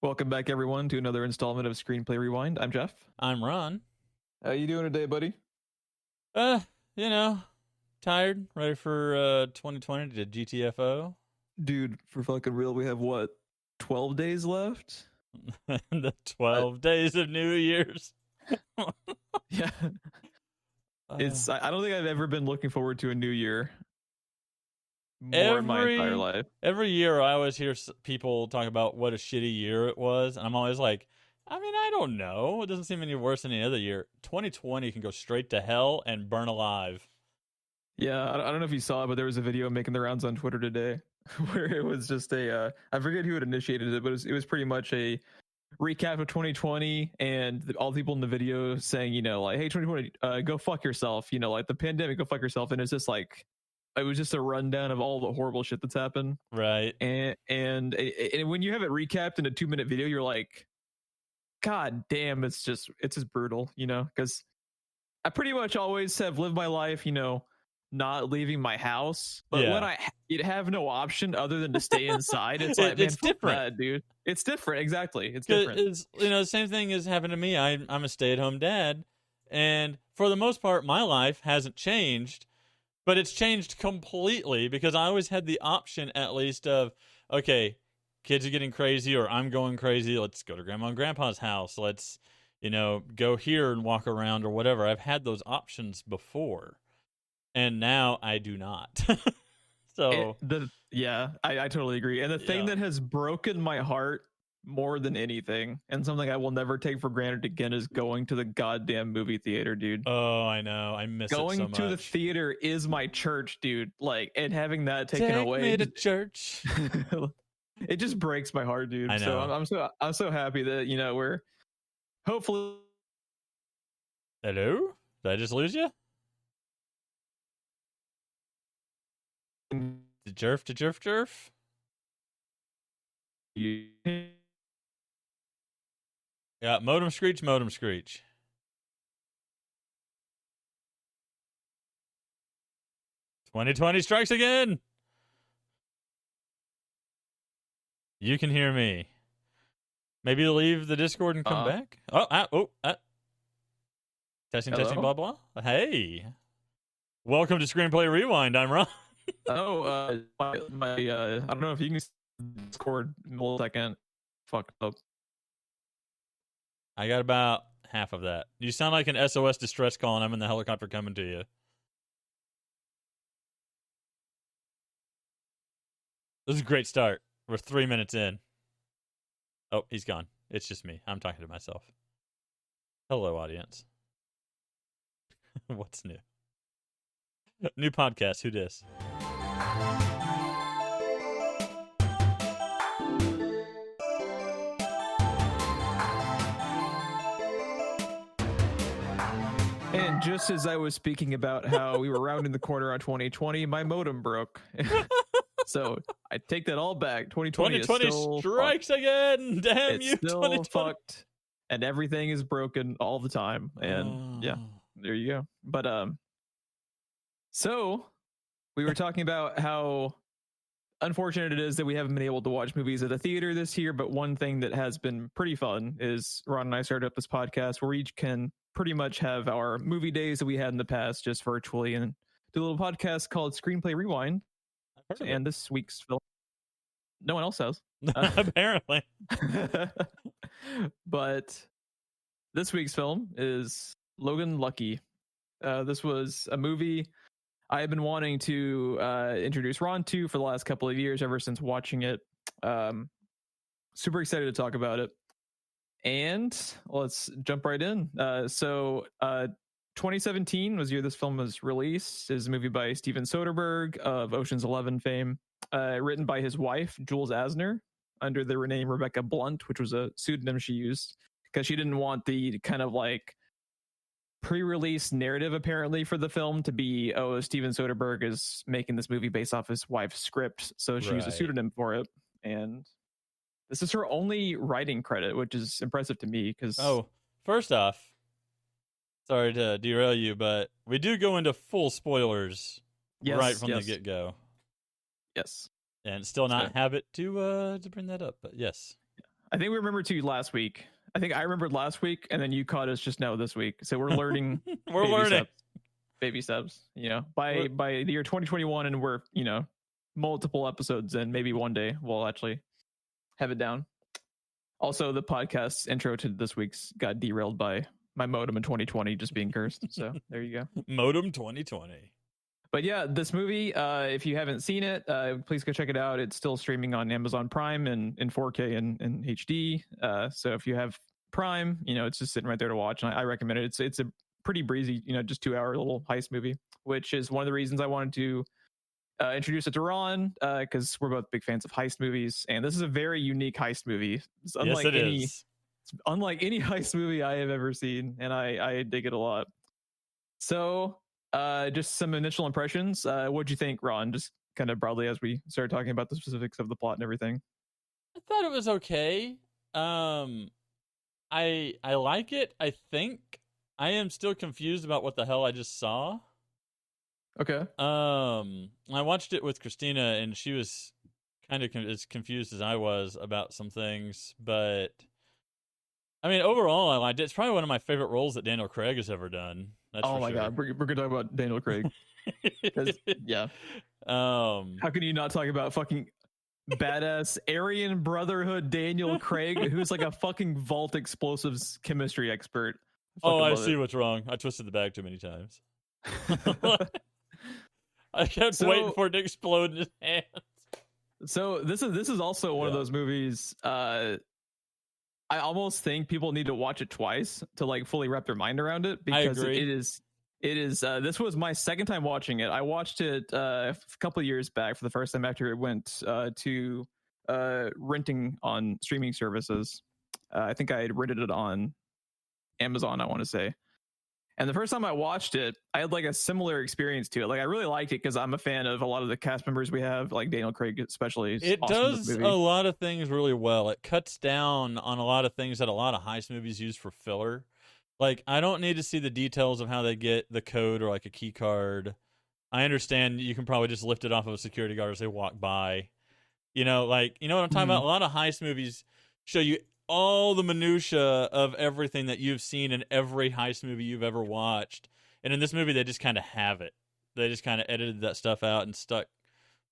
Welcome back, everyone, to another installment of Screenplay Rewind. I'm Geoff. I'm Ron. How you doing today, buddy? Uh, you know, tired, ready for 2020 to GTFO. Dude, for fucking real, we have what, 12 days left? The 12 days of New Year's. Yeah. I don't think I've ever been looking forward to a new year more in my entire life. Every year I always hear people talk about what a shitty year it was, and I'm always like, I don't know. It doesn't seem any worse than any other year. 2020 can go straight to hell and burn alive. Yeah, I don't know if you saw it, but there was a video making the rounds on Twitter today where it was just I forget who had initiated it, but it was pretty much a recap of 2020 and all the people in the video saying, like, hey, 2020, go fuck yourself, like the pandemic, go fuck yourself. And it's just like, it was just a rundown of all the horrible shit that's happened. Right. And when you have it recapped in a 2-minute video, you're like, God damn, it's just brutal, because I pretty much always have lived my life, not leaving my house. But when you'd have no option other than to stay inside, it's like, it's man, different, that, dude. It's different. Exactly. It's different. It's, the same thing has happened to me. I'm a stay-at-home dad. And for the most part, my life hasn't changed. But it's changed completely because I always had the option, at least, of, okay, kids are getting crazy or I'm going crazy. Let's go to grandma and grandpa's house. Let's, go here and walk around or whatever. I've had those options before. And now I do not. So. I totally agree. And the thing that has broken my heart more than anything, and something I will never take for granted again, is going to the goddamn movie theater, dude. Oh, I know. I miss going it so much. to the theater is my church, dude. Like, and having that taken away, me to church. It just breaks my heart, dude. I know. So I'm so happy that we're hopefully. Hello? Did I just lose you? The jerf? Yeah, modem screech. 2020 strikes again. You can hear me. Maybe leave the Discord and come back. Testing, blah, blah. Hey. Welcome to Screenplay Rewind. I'm Ron. I don't know if you can Discord millisecond fucked up. I got about half of that. You sound like an SOS distress call, and I'm in the helicopter coming to you. This is a great start. We're 3 minutes in. Oh, he's gone. It's just me. I'm talking to myself. Hello, audience. What's new? New podcast. Who dis? And just as I was speaking about how we were rounding the corner on 2020, my modem broke. So I take that all back. 2020 strikes fucked again. Damn it's you! Still fucked, and everything is broken all the time. And yeah, there you go. But so we were talking about how unfortunate it is that we haven't been able to watch movies at the theater this year. But one thing that has been pretty fun is Ron and I started up this podcast where we each can pretty much have our movie days that we had in the past just virtually and do a little podcast called Screenplay Rewind. And this week's film, no one else has. Apparently. But this week's film is Logan Lucky. This was a movie I have been wanting to introduce Ron to for the last couple of years, ever since watching it. Super excited to talk about it. And let's jump right in. 2017 was the year this film was released. It's a movie by Steven Soderbergh of Ocean's 11 fame, written by his wife, Jules Asner, under the name Rebecca Blunt, which was a pseudonym she used because she didn't want the kind of like pre-release narrative apparently for the film to be, oh, Steven Soderbergh is making this movie based off his wife's script. So she used a pseudonym for it. And this is her only writing credit, which is impressive to me because... Oh, first off, sorry to derail you, but we do go into full spoilers right from the get-go. Yes. And still not habit to bring that up, but yes. I think we remembered to last week. I think I remembered last week, and then you caught us just now this week. So we're learning. We're learning. Baby steps. By the year 2021, and we're multiple episodes, and maybe one day we'll actually have it down. Also, the podcast's intro to this week's got derailed by my modem in 2020 just being cursed. So there you go. Modem 2020. But yeah, this movie, if you haven't seen it, please go check it out. It's still streaming on Amazon Prime in 4K and HD. So if you have Prime, it's just sitting right there to watch. And I recommend it. It's a pretty breezy, just 2-hour little heist movie, which is one of the reasons I wanted to introduce it to Ron, because we're both big fans of heist movies. And this is a very unique heist movie. It's unlike It's unlike any heist movie I have ever seen. And I dig it a lot. So just some initial impressions. What'd you think, Ron? Just kind of broadly as we started talking about the specifics of the plot and everything. I thought it was okay. I like it. I think I am still confused about what the hell I just saw. Okay. I watched it with Christina, and she was kind of as confused as I was about some things. But I mean, overall, I liked it. It's probably one of my favorite roles that Daniel Craig has ever done. That's oh my sure. God, we're gonna talk about Daniel Craig. Yeah. How can you not talk about fucking badass Aryan Brotherhood Daniel Craig, who's like a fucking vault explosives chemistry expert? I see what's wrong. I twisted the bag too many times. I kept waiting for it to explode in his hands. So this is also one of those movies. I almost think people need to watch it twice to like fully wrap their mind around it, because it is. This was my second time watching it. I watched it a couple of years back for the first time after it went to renting on streaming services. I think I had rented it on Amazon, I want to say. And the first time I watched it, I had like a similar experience to it. Like I really liked it because I'm a fan of a lot of the cast members we have, like Daniel Craig especially. It does a lot of things really well. It cuts down on a lot of things that a lot of heist movies use for filler. Like, I don't need to see the details of how they get the code or like a key card. I understand you can probably just lift it off of a security guard as they walk by. You know what I'm talking about? A lot of heist movies show you all the minutia of everything that you've seen in every heist movie you've ever watched. And in this movie, they just kind of have it. They just kind of edited that stuff out and stuck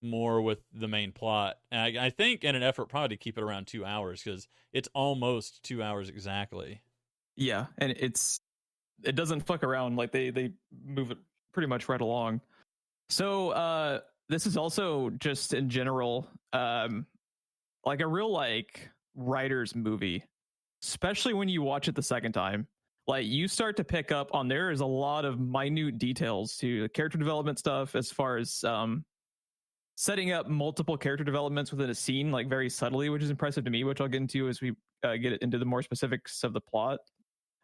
more with the main plot. And I think in an effort probably to keep it around 2 hours, because it's almost 2 hours exactly. Yeah, and it doesn't fuck around. Like they move it pretty much right along. So this is also just in general like a real like writer's movie, especially when you watch it the second time. Like you start to pick up on there is a lot of minute details to the character development stuff, as far as setting up multiple character developments within a scene, like very subtly, which is impressive to me, which I'll get into as we get into the more specifics of the plot.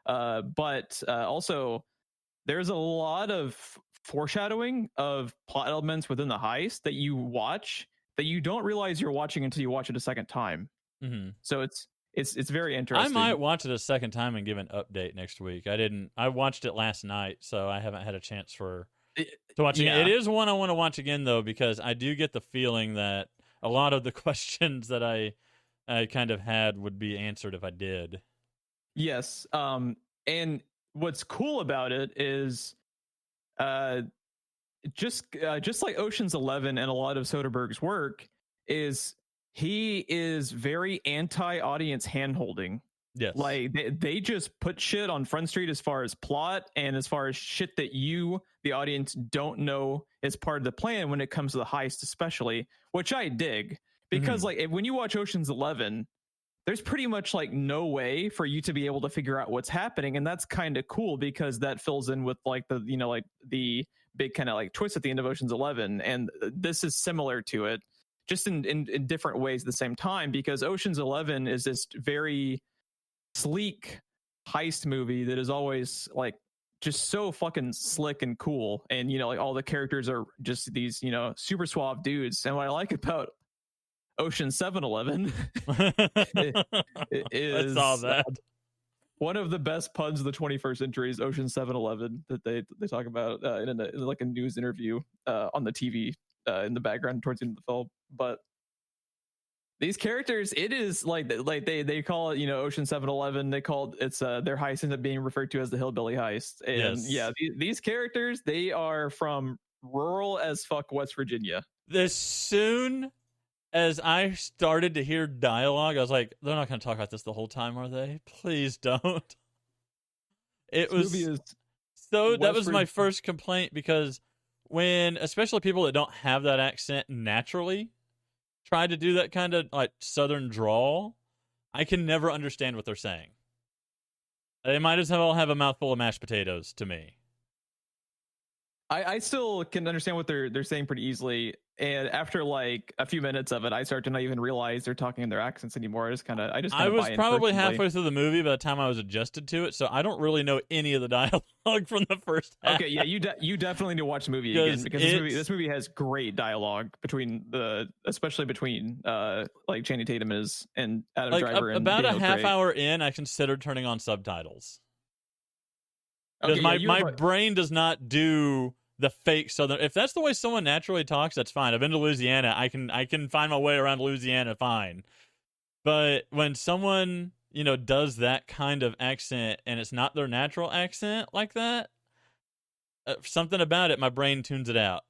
But also there's a lot of foreshadowing of plot elements within the heist that you watch that you don't realize you're watching until you watch it a second time. Mm-hmm. So it's very interesting. I might watch it a second time and give an update next week. I watched it last night, so I haven't had a chance to watch it. It is one I want to watch again, though, because I do get the feeling that a lot of the questions that I kind of had would be answered if I did. Yes. And what's cool about it is just like Ocean's 11 and a lot of Soderbergh's work, is he is very anti-audience handholding. Yes. Like they just put shit on Front Street as far as plot and as far as shit that you, the audience, don't know is part of the plan when it comes to the heist, especially, which I dig, because like when you watch Ocean's 11, there's pretty much like no way for you to be able to figure out what's happening. And that's kind of cool, because that fills in with like the, like the big kind of like twist at the end of Ocean's 11. And this is similar to it, just in different ways at the same time, because Ocean's 11 is this very sleek heist movie that is always like just so fucking slick and cool. And, like all the characters are just these, super suave dudes. And what I like about Ocean 7-Eleven is I saw that. One of the best puns of the 21st century is Ocean 7-Eleven, that they talk about in like a news interview on the TV in the background towards the end of the film. But these characters, it is like they call it, Ocean 7-Eleven. They call it, their heist ends up being referred to as the hillbilly heist. And Yes. these characters, they are from rural as fuck West Virginia. As soon as I started to hear dialogue, I was like, they're not going to talk about this the whole time, are they? Please don't. It was so. That was my first complaint, because when, especially people that don't have that accent naturally, try to do that kind of like southern drawl, I can never understand what they're saying. They might as well have a mouthful of mashed potatoes to me. I still can understand what they're saying pretty easily, and after like a few minutes of it, I start to not even realize they're talking in their accents anymore. I was probably halfway through the movie by the time I was adjusted to it, so I don't really know any of the dialogue from the first half. Okay, yeah, you definitely need to watch the movie again, because this movie has great dialogue especially between like Channing Tatum and Adam Driver. And about Daniel a half Craig. hour in, I considered turning on subtitles. Okay, because my brain does not do the fake southern. If that's the way someone naturally talks, that's fine. I've been to Louisiana. I can find my way around Louisiana fine. But when someone, does that kind of accent and it's not their natural accent like that, something about it, my brain tunes it out.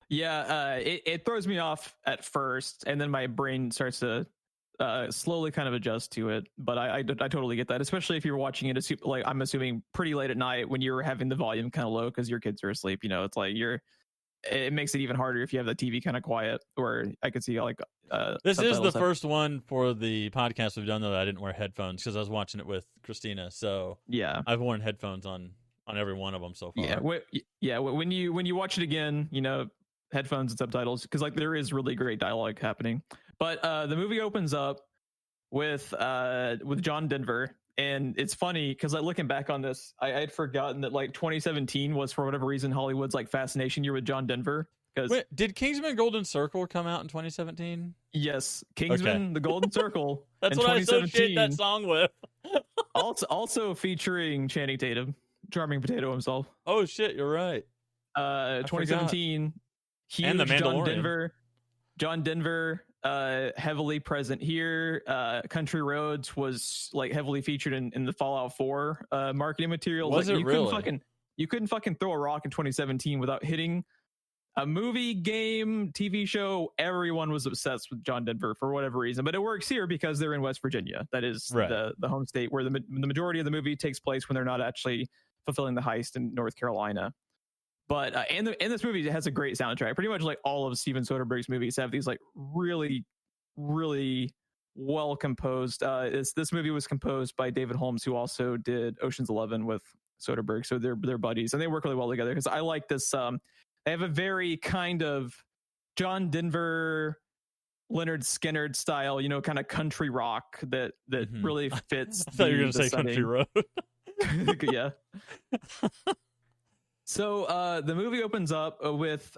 Yeah, it throws me off at first, and then my brain starts to slowly kind of adjust to it. But I totally get that, especially if you're watching it, like I'm assuming pretty late at night when you're having the volume kind of low because your kids are asleep. It's like it makes it even harder if you have the TV kind of quiet. Or I could see like this is the first one for the podcast we've done, though, that I didn't wear headphones because I was watching it with Christina. So yeah, I've worn headphones on every one of them so far. Yeah, when you watch it again, headphones and subtitles, because like there is really great dialogue happening. But the movie opens up with John Denver, and it's funny because like looking back on this, I had forgotten that like 2017 was, for whatever reason, Hollywood's like fascination year with John Denver. Wait, did Kingsman Golden Circle come out in 2017? Yes, Kingsman, The Golden Circle. That's what I associate that song with. also featuring Channing Tatum, charming potato himself. Oh shit, you're right. 2017. Huge. And the Mandalorian. John Denver, heavily present here. Country Roads was like heavily featured in the Fallout 4 marketing materials. Was like, it really? You couldn't fucking throw a rock in 2017 without hitting a movie, game, TV show. Everyone was obsessed with John Denver for whatever reason, but it works here because they're in West Virginia. That is right. the home state where the majority of the movie takes place when they're not actually fulfilling the heist in North Carolina. But and this movie has a great soundtrack. Pretty much like all of Steven Soderbergh's movies have these like really, really well composed. This movie was composed by David Holmes, who also did Ocean's 11 with Soderbergh. So they're buddies, and they work really well together. Because I like this. They have a very kind of John Denver, Leonard Skinner style, kind of country rock that really fits. I thought you were going to say setting. Country Road. Yeah. So the movie opens up with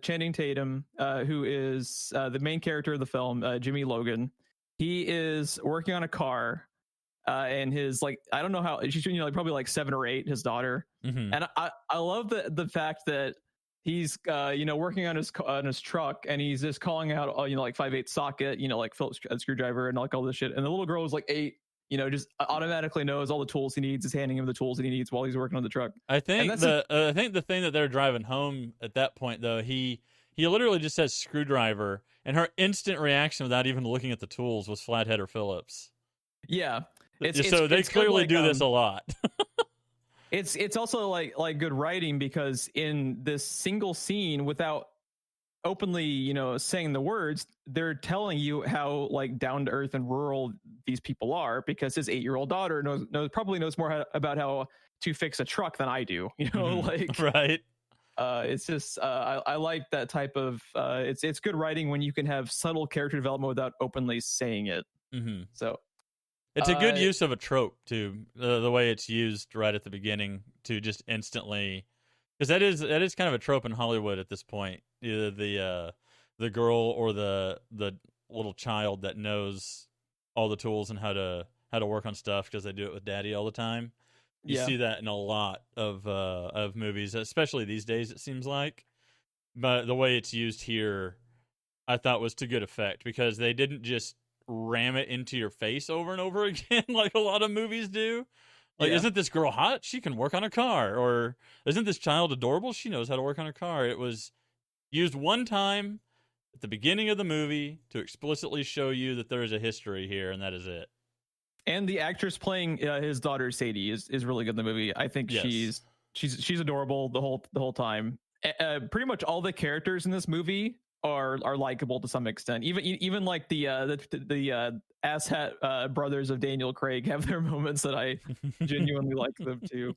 Channing Tatum, who is the main character of the film, Jimmy Logan. He is working on a car, and his I don't know how she's probably like 7 or 8, his daughter. Mm-hmm. And I love the fact that he's working on his truck, and he's just calling out like 5/8 socket, like Phillips screwdriver and like all this shit. And the little girl was like 8. Just automatically knows all the tools he needs, is handing him the tools that he needs while he's working on the truck. I think I think the thing that they're driving home at that point, though, he literally just says screwdriver, and her instant reaction without even looking at the tools was flathead or Phillips. Yeah. So they clearly do this a lot. It's also like good writing, because in this single scene, without openly saying the words, they're telling you how like down to earth and rural these people are, because his 8-year-old daughter probably knows more about how to fix a truck than I do. Right. It's just I like that type of it's good writing when you can have subtle character development without openly saying it. Mm-hmm. So it's a good use of a trope too, the way it's used right at the beginning to just instantly, because that is kind of a trope in Hollywood at this point. Either the girl or the little child that knows all the tools and how to work on stuff because they do it with daddy all the time. You see that in a lot of movies, especially these days, it seems like. But the way it's used here, I thought was to good effect because they didn't just ram it into your face over and over again like a lot of movies do. Like, Yeah. isn't this girl hot? She can work on a car. Or isn't this child adorable? She knows how to work on a car. It was used one time at the beginning of the movie to explicitly show you that there is a history here, and that is it. And the actress playing his daughter Sadie is really good in the movie. I think Yes. she's adorable the whole time. Pretty much all the characters in this movie are likable to some extent. Even like the asshat brothers of Daniel Craig have their moments that I genuinely like them too.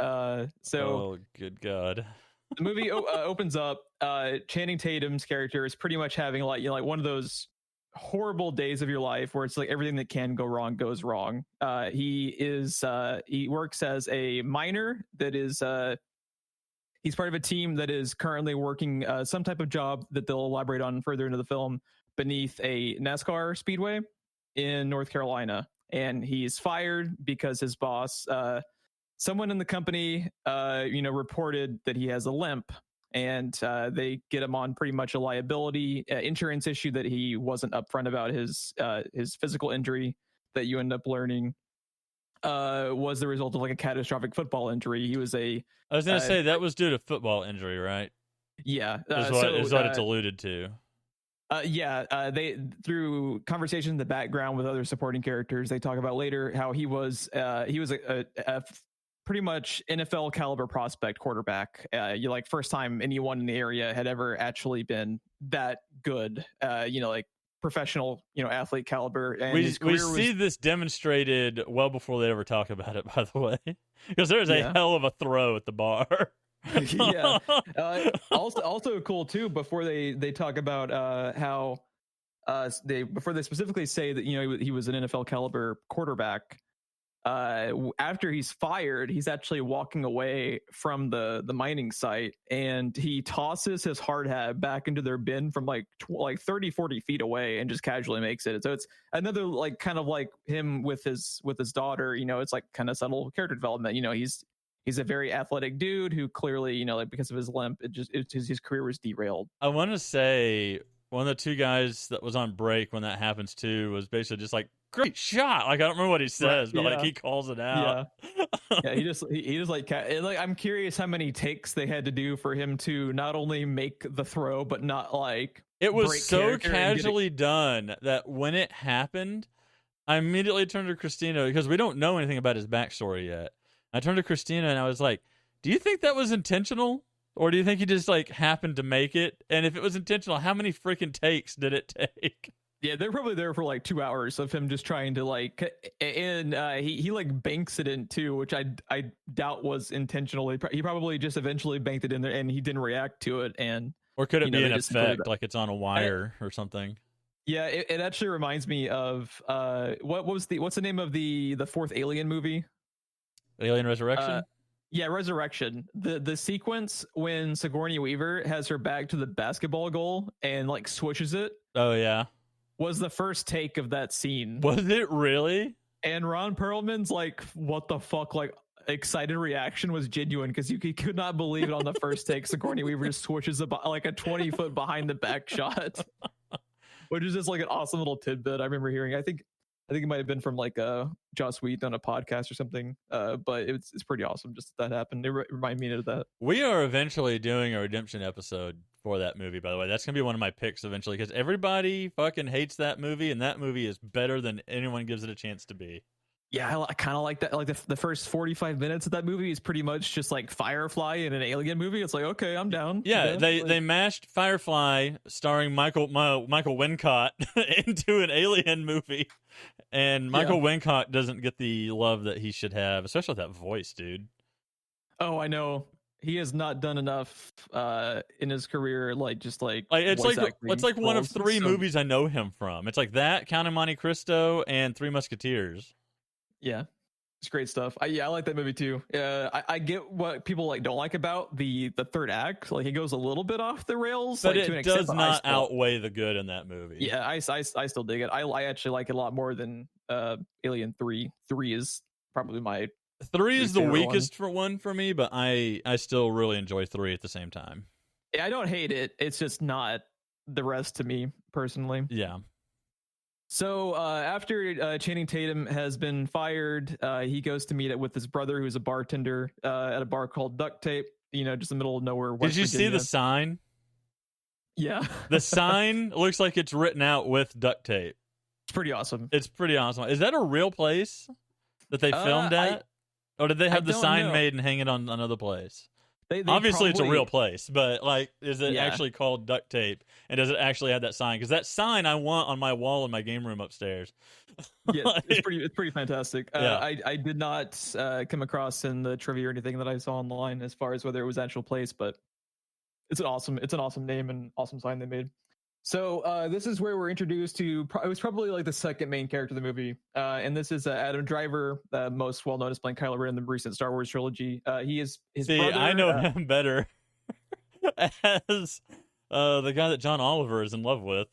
Oh, good God. The movie opens up. Channing Tatum's character is pretty much having like one of those horrible days of your life where it's like everything that can go wrong goes wrong. He works as a miner that is he's part of a team that is currently working some type of job that they'll elaborate on further into the film beneath a NASCAR speedway in North Carolina, and he's fired because his boss, someone in the company, reported that he has a limp, and they get him on pretty much a liability insurance issue that he wasn't upfront about. His physical injury that you end up learning was the result of like a catastrophic football injury. He was I was going to say that was due to football injury, right? Yeah, is what it's alluded to. They through conversation in the background with other supporting characters, they talk about later how he was a pretty much NFL caliber prospect quarterback. You like first time anyone in the area had ever actually been that good. Like professional, athlete caliber. And we see this demonstrated well before they ever talk about it, by the way, because there's a hell of a throw at the bar. Yeah. Also cool too. Before they talk about how before they specifically say that he was an NFL caliber quarterback. After he's fired, he's actually walking away from the mining site, and he tosses his hard hat back into their bin from like 30-40 feet away and just casually makes it. So it's another like kind of like him with his daughter. It's like kind of subtle character development. He's a very athletic dude who clearly, like because of his limp, his career was derailed. I want to say one of the two guys that was on break when that happens too was basically just like, great shot. Like, I don't remember what he says, but like he calls it out. Yeah. He just like I'm curious how many takes they had to do for him to not only make the throw, but not like it was so casually done that when it happened, I immediately turned to Christina because we don't know anything about his backstory yet. I turned to Christina and I was like, do you think that was intentional? Or do you think he just like happened to make it? And if it was intentional, how many freaking takes did it take? Yeah, they're probably there for like 2 hours of him just trying to like, and he like banks it in too, which I doubt was intentional. He probably just eventually banked it in there and he didn't react to it. And or could it be an effect, like it's on a wire or something? Yeah, it actually reminds me of what's the name of the fourth Alien movie? Alien Resurrection? Yeah, Resurrection. The sequence when Sigourney Weaver has her back to the basketball goal and like swishes it. Oh yeah, was the first take of that scene. Was it really? And Ron Perlman's like, what the fuck? Like excited reaction was genuine because you could not believe it on the first take. Sigourney Weaver just swishes like a 20-foot behind the back shot, which is just like an awesome little tidbit I remember hearing. I think it might have been from like Joss Whedon on a podcast or something, but it's pretty awesome just that happened. It reminded me of that. We are eventually doing a redemption episode for that movie, by the way. That's going to be one of my picks eventually because everybody fucking hates that movie, and that movie is better than anyone gives it a chance to be. Yeah, I kind of like that. Like the first 45 minutes of that movie is pretty much just like Firefly in an alien movie. It's like, okay, I'm down. Yeah, they mashed Firefly starring Michael Wincott into an alien movie, and Michael Wincott doesn't get the love that he should have, especially with that voice, dude. Oh, I know. He has not done enough in his career, it's like one of three movies I know him from. It's like that, Count of Monte Cristo, and Three Musketeers. Yeah, it's great stuff. I like that movie too. I get what people like don't like about the third act. Like it goes a little bit off the rails, but like, it to an does extent, not outweigh the good in that movie. Yeah, I still dig it. I actually like it a lot more than Alien 3. 3 is probably my 3 is the weakest one for me, but I still really enjoy 3 at the same time. Yeah, I don't hate it. It's just not the rest to me personally. Yeah. So after Channing Tatum has been fired, he goes to meet up with his brother, who's a bartender at a bar called Duct Tape. Just in the middle of nowhere, West Did you Virginia. see the sign? Yeah. The sign looks like it's written out with duct tape. It's pretty awesome. It's pretty awesome. Is that a real place that they filmed at? Or did they have the sign made and hang it on another place? They Obviously, probably, it's a real place, but like, is it Yeah. actually called Duct Tape? And does it actually have that sign? Because that sign I want on my wall in my game room upstairs. Yeah, it's pretty fantastic. Yeah. I did not come across in the trivia or anything that I saw online as far as whether it was actual place, but it's an awesome name and awesome sign they made. So this is where we're introduced to. It was probably like the second main character of the movie, and this is Adam Driver, most well known as playing Kylo Ren in the recent Star Wars trilogy. He is his brother. I know him better as the guy that John Oliver is in love with.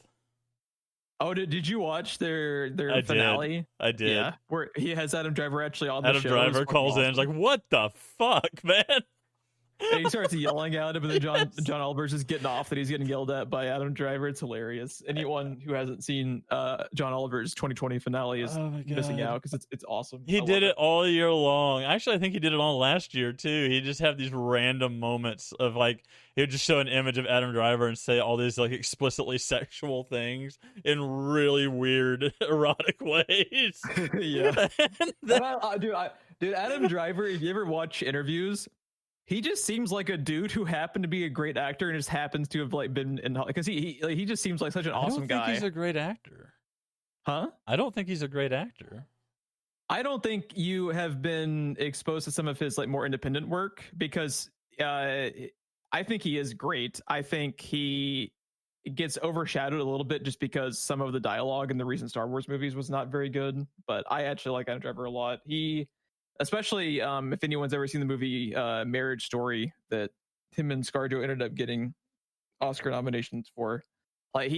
Oh, did you watch their finale? I did. Yeah, where he has Adam Driver actually on the show. Adam Driver calls in, and is like, "What the fuck, man?" And he starts yelling at him, and then John Oliver's just getting off that he's getting yelled at by Adam Driver. It's hilarious. Anyone who hasn't seen John Oliver's 2020 finale is missing out because it's awesome. He did it all year long. Actually, I think he did it all last year too. He just had these random moments of like he would just show an image of Adam Driver and say all these like explicitly sexual things in really weird erotic ways. Yeah, dude, Adam Driver. If you ever watch interviews, he just seems like a dude who happened to be a great actor and just happens to have like been in, because he just seems like such an awesome guy. I don't think he's a great actor. Huh? I don't think he's a great actor. I don't think you have been exposed to some of his like more independent work because I think he is great. I think he gets overshadowed a little bit just because some of the dialogue in the recent Star Wars movies was not very good. But I actually like Adam Driver a lot. Especially if anyone's ever seen the movie Marriage Story that him and ScarJo ended up getting Oscar nominations for. Like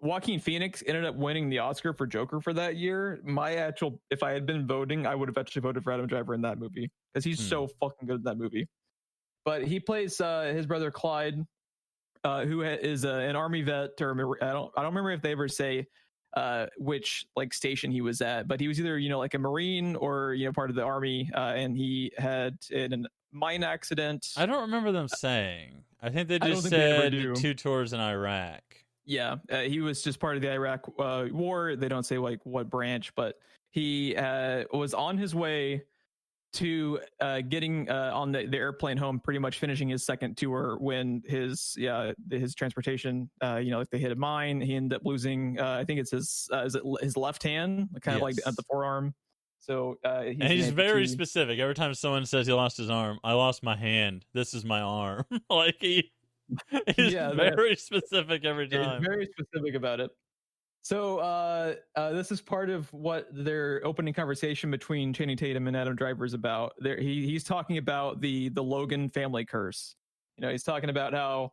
Joaquin Phoenix ended up winning the Oscar for Joker for that year. If I had been voting, I would have actually voted for Adam Driver in that movie because he's so fucking good in that movie. But he plays his brother Clyde, who is an Army vet, or I don't remember if they ever say which like station he was at, but he was either like a Marine or part of the Army, and he had in a mine accident. I don't remember them saying. I think they just said 2 tours in Iraq. Yeah, he was just part of the Iraq war. They don't say like what branch, but he was on his way to getting on the airplane home, pretty much finishing his second tour when his transportation, like they hit a mine. He ended up losing, I think it's his left hand, kind of like at the forearm. So he's very specific. Every time someone says he lost his arm, I lost my hand. This is my arm. Like he's very specific every time. He's very specific about it. So this is part of what their opening conversation between Channing Tatum and Adam Driver is about. He's talking about the Logan family curse. He's talking about how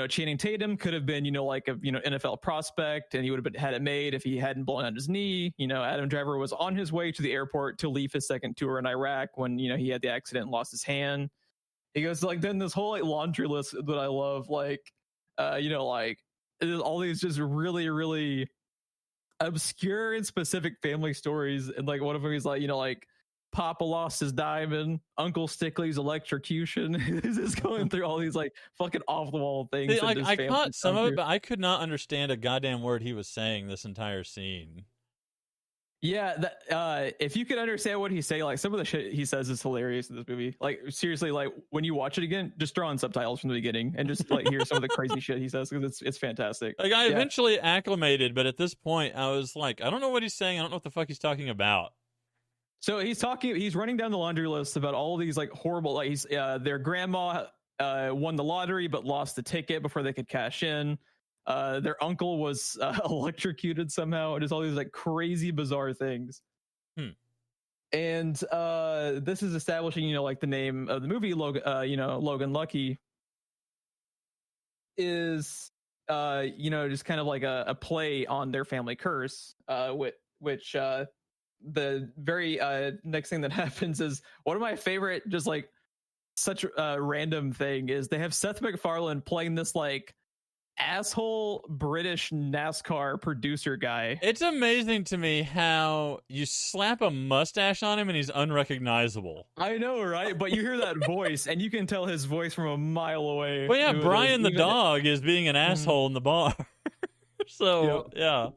Channing Tatum could have been like a NFL prospect, and he would have had it made if he hadn't blown out his knee. Adam Driver was on his way to the airport to leave his second tour in Iraq when he had the accident and lost his hand. He goes like then this whole like laundry list that I love, like like there's all these just really really obscure and specific family stories, and like one of them is like like Papa lost his diamond, Uncle Stickley's electrocution. He's just going through all these like fucking off the wall things. See, like, I caught some of it, but I could not understand a goddamn word he was saying this entire scene. Yeah, that if you could understand what he's saying, like some of the shit he says is hilarious in this movie. Like seriously, like when you watch it again, just throw on subtitles from the beginning and just like hear some of the crazy shit he says because it's fantastic. Like I eventually acclimated, but at this point I was like, I don't know what he's saying. I don't know what the fuck he's talking about. So he's running down the laundry list about all these like horrible, like their grandma won the lottery but lost the ticket before they could cash in. Their uncle was electrocuted somehow, and just all these like crazy bizarre things. And this is establishing like the name of the movie. Logan Lucky is just kind of like a play on their family curse, which the very next thing that happens is one of my favorite, just like such a random thing, is they have Seth MacFarlane playing this like asshole British NASCAR producer guy. It's amazing to me how you slap a mustache on him and he's unrecognizable. I know, right? But you hear that voice, and you can tell his voice from a mile away. Well, yeah, Brian the dog is being an asshole in the bar. So, yeah.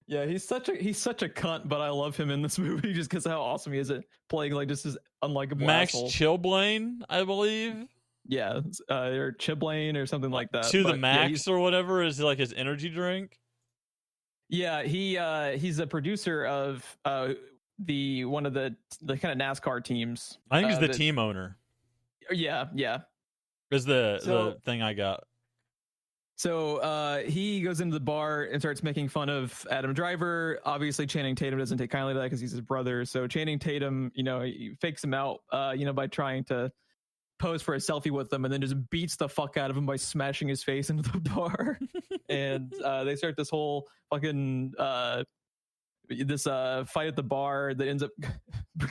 Yeah, he's such a cunt, but I love him in this movie just because how awesome he is at playing like just this unlikable Max asshole. Chilblain, I believe. Yeah, or Chiblain or something like that. To the max or whatever is like his energy drink. Yeah, he's a producer of one of the kind of NASCAR teams. I think he's the team owner. Yeah. Is the thing I got. So he goes into the bar and starts making fun of Adam Driver. Obviously, Channing Tatum doesn't take kindly to that because he's his brother. So Channing Tatum, he fakes him out, by trying to pose for a selfie with him, and then just beats the fuck out of him by smashing his face into the bar. And they start this whole fucking fight at the bar that ends up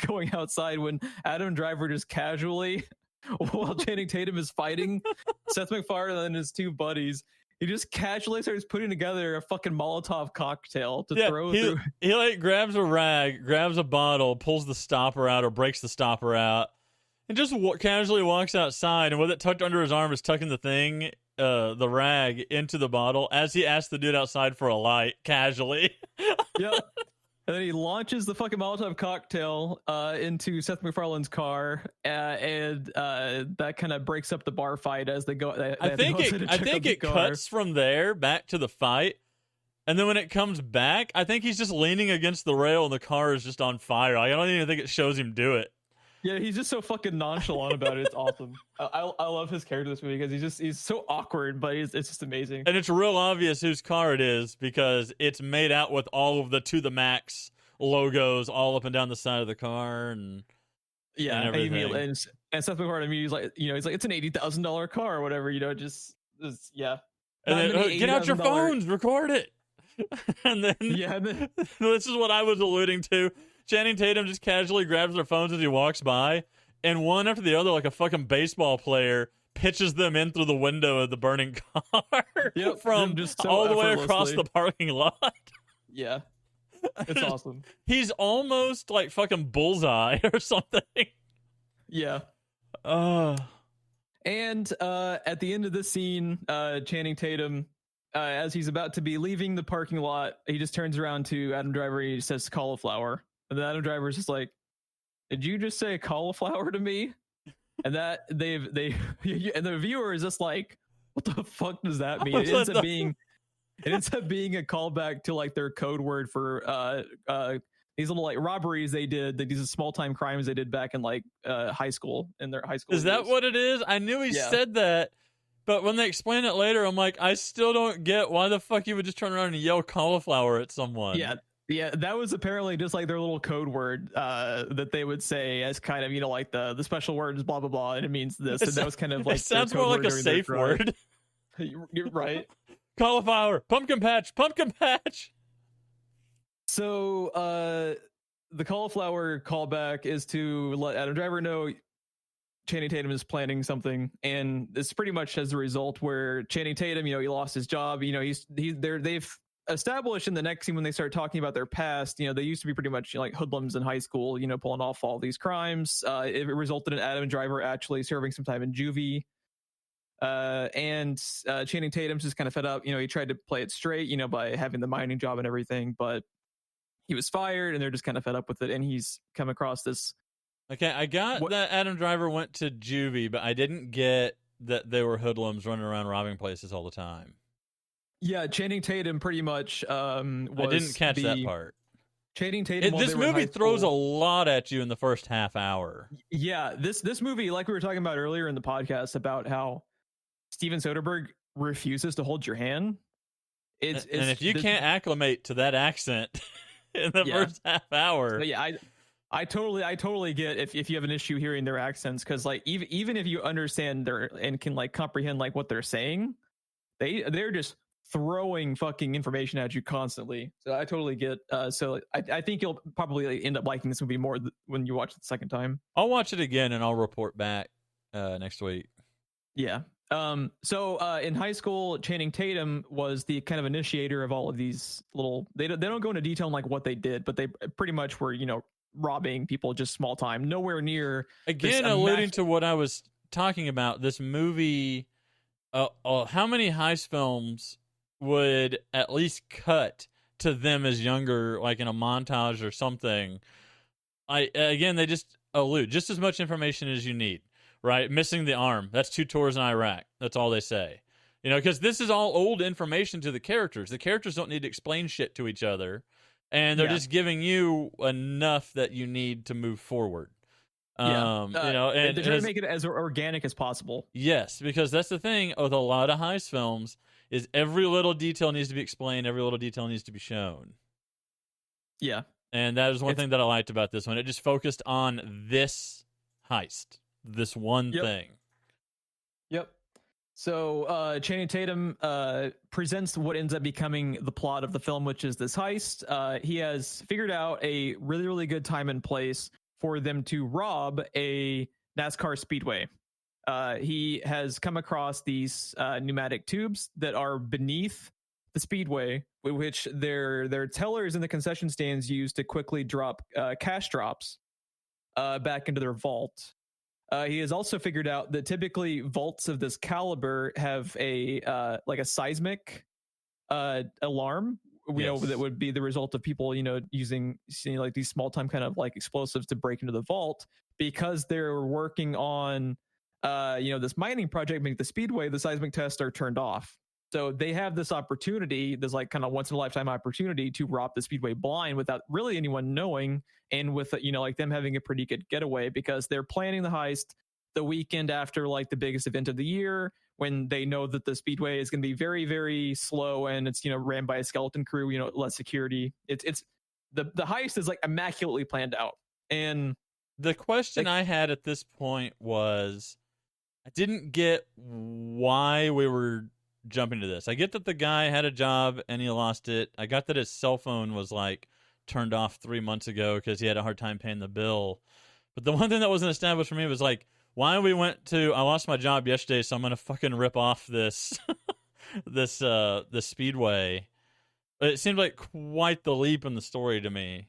going outside when Adam Driver just casually, while Channing Tatum is fighting Seth MacFarlane and his two buddies, he just casually starts putting together a fucking Molotov cocktail to throw through. He like grabs a rag, grabs a bottle, pulls the stopper out or breaks the stopper out, and just casually walks outside. And with it tucked under his arm is tucking the rag into the bottle as he asks the dude outside for a light casually. Yep. And then he launches the fucking Molotov cocktail into Seth MacFarlane's car, and that kind of breaks up the bar fight as they go. I think it cuts from there back to the fight, and then when it comes back, I think he's just leaning against the rail and the car is just on fire. I don't even think it shows him do it. Yeah, he's just so fucking nonchalant about it. It's awesome. I love his character in this movie because he's so awkward, but it's just amazing. And it's real obvious whose car it is because it's made out with all of the To The Max logos all up and down the side of the car and everything. And Seth MacFarlane, he's like, it's an $80,000 car or whatever, And then, get out your phones, record it. And then this is what I was alluding to. Channing Tatum just casually grabs their phones as he walks by, and one after the other, like a fucking baseball player, pitches them in through the window of the burning car from just all the way across the parking lot. Yeah. It's awesome. He's almost like fucking Bullseye or something. Yeah. And at the end of this scene, Channing Tatum, as he's about to be leaving the parking lot, he just turns around to Adam Driver and he says cauliflower. And then Adam Driver's just like, did you just say cauliflower to me? And that and the viewer is just like, what the fuck does that mean? It ends up being a callback to like their code word for these little like robberies they did, these small time crimes they did back in like high school in their high school. Is that what it is? I knew he said that, but when they explain it later, I'm like, I still don't get why the fuck you would just turn around and yell cauliflower at someone. Yeah, that was apparently just like their little code word that they would say as kind of, like the special words, blah, blah, blah, and it means this. And that was kind of like... It sounds more like a safe word. You're right. Cauliflower, pumpkin patch. So the cauliflower callback is to let Adam Driver know Channing Tatum is planning something, and it's pretty much as a result where Channing Tatum, he lost his job. They've established in the next scene when they start talking about their past, they used to be pretty much like hoodlums in high school, pulling off all these crimes. It resulted in Adam Driver actually serving some time in juvie. And Channing Tatum's just kind of fed up. He tried to play it straight, by having the mining job and everything, but he was fired and they're just kind of fed up with it. And he's come across this. Okay, I got that Adam Driver went to juvie, but I didn't get that they were hoodlums running around robbing places all the time. Yeah, Channing Tatum pretty much I didn't catch that part. Channing Tatum. This movie throws a lot at you in the first half hour. Yeah, this movie, like we were talking about earlier in the podcast about how Steven Soderbergh refuses to hold your hand. And if you can't acclimate to that accent in the first half hour, so yeah, I totally get if you have an issue hearing their accents, because like even if you understand and can like comprehend like what they're saying, they're just throwing fucking information at you constantly. So I totally get. So I think you'll probably end up liking this movie more when you watch it the second time. I'll watch it again and I'll report back next week. Yeah. So in high school, Channing Tatum was the kind of initiator of all of these little. They don't go into detail on like what they did, but they pretty much were robbing people just small time, nowhere near Again, alluding to what I was talking about. This movie, how many heist films would at least cut to them as younger, like in a montage or something? They just allude just as much information as you need. Right, missing the arm. That's 2 tours in Iraq. That's all they say. Because this is all old information to the characters. The characters don't need to explain shit to each other, and they're just giving you enough that you need to move forward. And they're trying to make it as organic as possible. Yes, because that's the thing with a lot of heist films is every little detail needs to be explained. Every little detail needs to be shown. Yeah, and that is one thing that I liked about this one. It just focused on this heist. This one thing. Yep. So Channing Tatum presents what ends up becoming the plot of the film, which is this heist. He has figured out a really, really good time and place for them to rob a NASCAR speedway. He has come across these pneumatic tubes that are beneath the speedway, which their tellers in the concession stands use to quickly drop cash drops back into their vault. He has also figured out that typically vaults of this caliber have a seismic alarm, that would be the result of people, using like these small time kind of like explosives to break into the vault, because they're working on, this mining project, make the speedway. The seismic tests are turned off. So they have this opportunity, this like kind of once in a lifetime opportunity to rob the speedway blind without really anyone knowing. And with, like them having a pretty good getaway, because they're planning the heist the weekend after like the biggest event of the year, when they know that the speedway is going to be very, very slow and it's, ran by a skeleton crew, less security. It's the heist is like immaculately planned out. And the question I had at this point was, I didn't get why we were jumping to this. I get that the guy had a job and he lost it. I got that his cell phone was like turned off 3 months ago because he had a hard time paying the bill. But the one thing that wasn't established for me was like, why we went to, I lost my job yesterday, so I'm gonna fucking rip off this this speedway. It seemed like quite the leap in the story to me.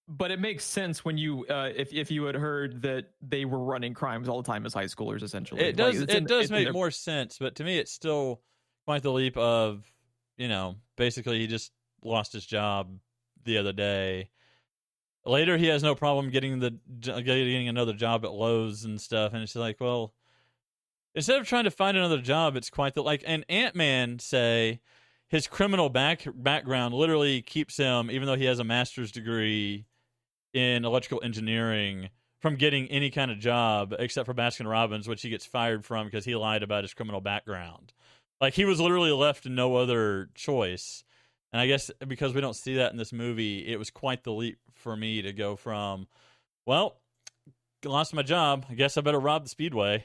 But it makes sense when you if you had heard that they were running crimes all the time as high schoolers, essentially. It does make more sense, but to me it's still quite the leap of, basically he just lost his job the other day. Later he has no problem getting another job at Lowe's and stuff, and it's like, well, instead of trying to find another job, it's quite the, like, and Ant-Man say his criminal background literally keeps him, even though he has a master's degree in electrical engineering, from getting any kind of job except for Baskin-Robbins, which he gets fired from because he lied about his criminal background. Like, he was literally left no other choice. And I guess because we don't see that in this movie, it was quite the leap for me to go from, well, lost my job, I guess I better rob the speedway.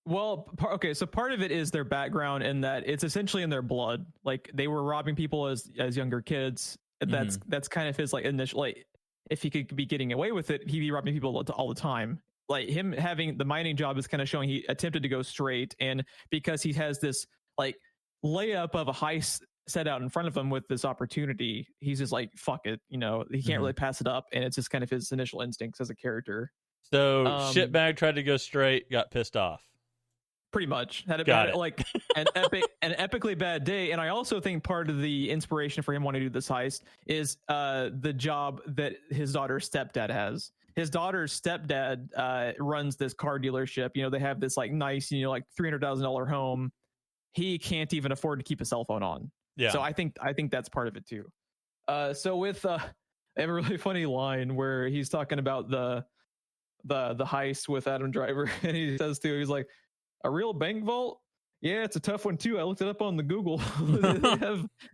Well, okay, so part of it is their background, in that it's essentially in their blood. Like, they were robbing people as younger kids. That's kind of his like initial, like, if he could be getting away with it, he'd be robbing people all the time. Like, him having the mining job is kind of showing he attempted to go straight, and because he has this like layup of a heist set out in front of him with this opportunity, he's just like, fuck it, he can't really pass it up, and it's just kind of his initial instincts as a character. So shitbag tried to go straight, got pissed off. Pretty much had like an epically bad day. And I also think part of the inspiration for him wanting to do this heist is the job that his daughter's stepdad has. His daughter's stepdad runs this car dealership. They have this like nice, like $300,000 home. He can't even afford to keep a cell phone on. Yeah. So I think that's part of it too. So with I have a really funny line where he's talking about the heist with Adam Driver, and he says too, he's like, a real bank vault? Yeah, it's a tough one too. I looked it up on the Google.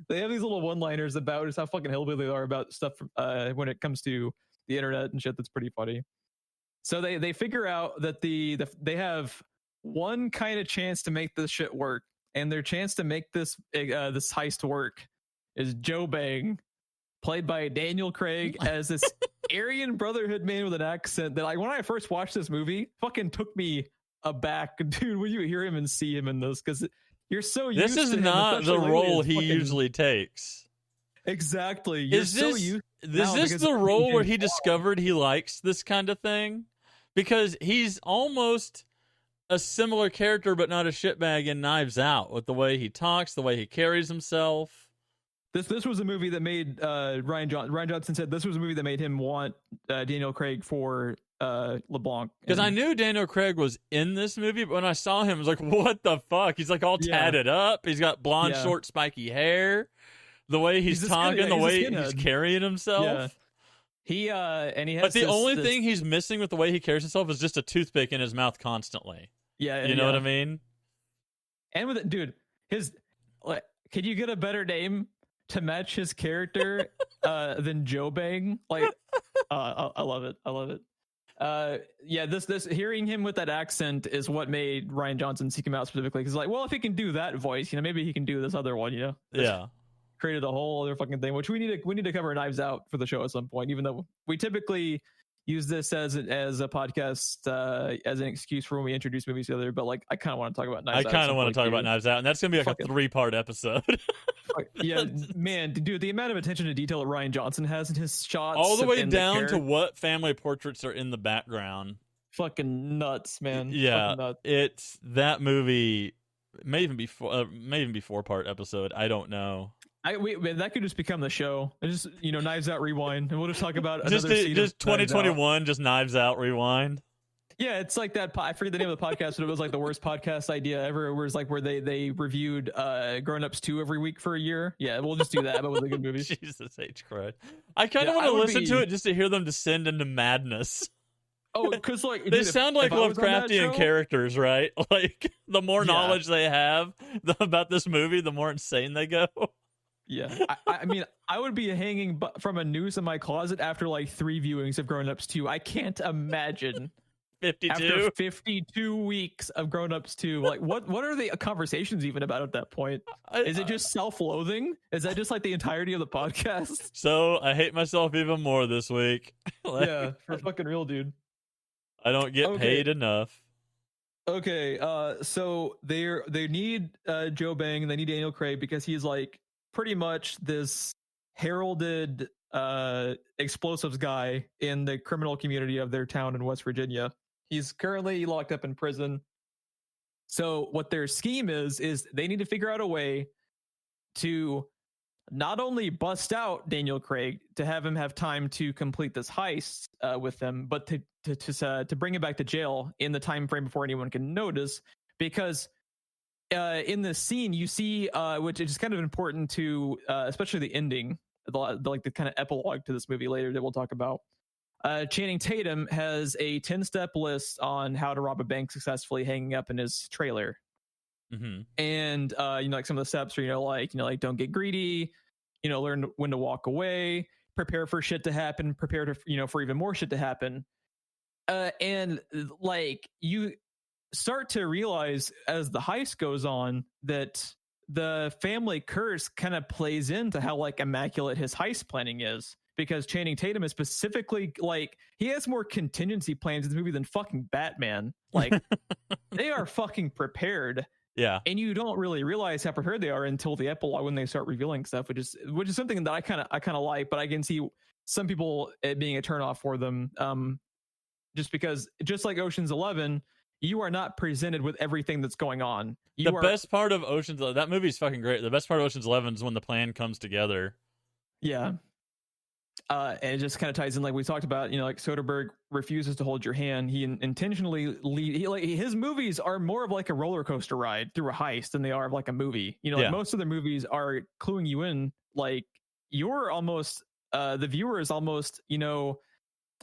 they have these little one-liners about just how fucking hillbilly they are about stuff when it comes to the internet and shit. That's pretty funny. So they figure out that they have one kind of chance to make this shit work, and their chance to make this heist work is Joe Bang, played by Daniel Craig, as this Aryan Brotherhood man with an accent that, like, when I first watched this movie, fucking took me aback, dude, when you hear him and see him in this, because you're so used This is to him, not the especially role lately, he it's fucking- usually takes. Exactly. You're so used Is now this because the of role where James he Bond. discovered he likes this kind of thing? Because he's almost a similar character, but not a shitbag in Knives Out, with the way he talks, the way he carries himself. This was a movie that made Ryan Johnson said this was a movie that made him want Daniel Craig for LeBlanc. Because I knew Daniel Craig was in this movie, but when I saw him, I was like, what the fuck? He's like all tatted up. He's got blonde, short, spiky hair. The way he's talking, the way he's carrying himself. Yeah. He has. But the only thing he's missing with the way he carries himself is just a toothpick in his mouth constantly. Yeah, you know what I mean. And with it, dude, could you get a better name to match his character than Joe Bang? Like, I love it. I love it. Yeah, this hearing him with that accent is what made Ryan Johnson seek him out specifically. Because like, well, if he can do that voice, maybe he can do this other one. Yeah. Created a whole other fucking thing, which we need to cover Knives Out for the show at some point, even though we typically use this as a podcast as an excuse for when we introduce movies together. But like, I kind of want to talk about Knives Out. I kind of want to talk about Knives Out, and that's gonna be like a 3-part episode. Yeah, man, dude, the amount of attention to detail that Ryan Johnson has in his shots, all the way down to what family portraits are in the background. Fucking nuts, man. Yeah, nuts. It's that movie. May even be 4-part episode. I don't know. That could just become the show. Just Knives Out Rewind, and we'll just talk about just 2021, just Knives Out Rewind. Yeah, it's like that. I forget the name of the podcast, but it was like the worst podcast idea ever. It was like where they reviewed Grown Ups 2 every week for a year. Yeah, we'll just do that, but with a good movie. Jesus H. Christ. I kind of want to listen to it just to hear them descend into madness. Oh, because like they sound like Lovecraftian characters, right? Like the more knowledge they have about this movie, the more insane they go. Yeah, I mean, I would be hanging from a noose in my closet after like 3 viewings of Grown Ups 2. I can't imagine 52 after 52 weeks of Grown Ups 2. Like, what are the conversations even about at that point? Is it just self-loathing? Is that just like the entirety of the podcast? So I hate myself even more this week. Yeah, for fucking real, dude. I don't get paid enough. Okay, so they need Joe Bang and they need Daniel Craig because he's like pretty much this heralded explosives guy in the criminal community of their town in West Virginia. He's currently locked up in prison. So what their scheme is they need to figure out a way to not only bust out Daniel Craig to have him have time to complete this heist with them, but to bring him back to jail in the time frame before anyone can notice. Because in this scene, you see, which is kind of important to, especially the ending, the kind of epilogue to this movie later that we'll talk about. Channing Tatum has a 10-step list on how to rob a bank successfully, hanging up in his trailer. Mm-hmm. And like some of the steps are like don't get greedy, learn when to walk away, prepare for shit to happen, prepare to for even more shit to happen, and like you start to realize as the heist goes on that the family curse kind of plays into how like immaculate his heist planning is, because Channing Tatum is specifically like, he has more contingency plans in this movie than fucking Batman. Like they are fucking prepared. Yeah. And you don't really realize how prepared they are until the epilogue when they start revealing stuff, which is something that I kind of like, but I can see some people it being a turnoff for them. Just because, just like Ocean's 11, you are not presented with everything that's going on. Best part of Ocean's, that movie's fucking great. The best part of Ocean's 11 is when the plan comes together. Yeah. And it just kind of ties in, like we talked about, like Soderbergh refuses to hold your hand. He intentionally his movies are more of like a roller coaster ride through a heist than they are of like a movie. Like most of their movies are cluing you in, like you're almost the viewer is almost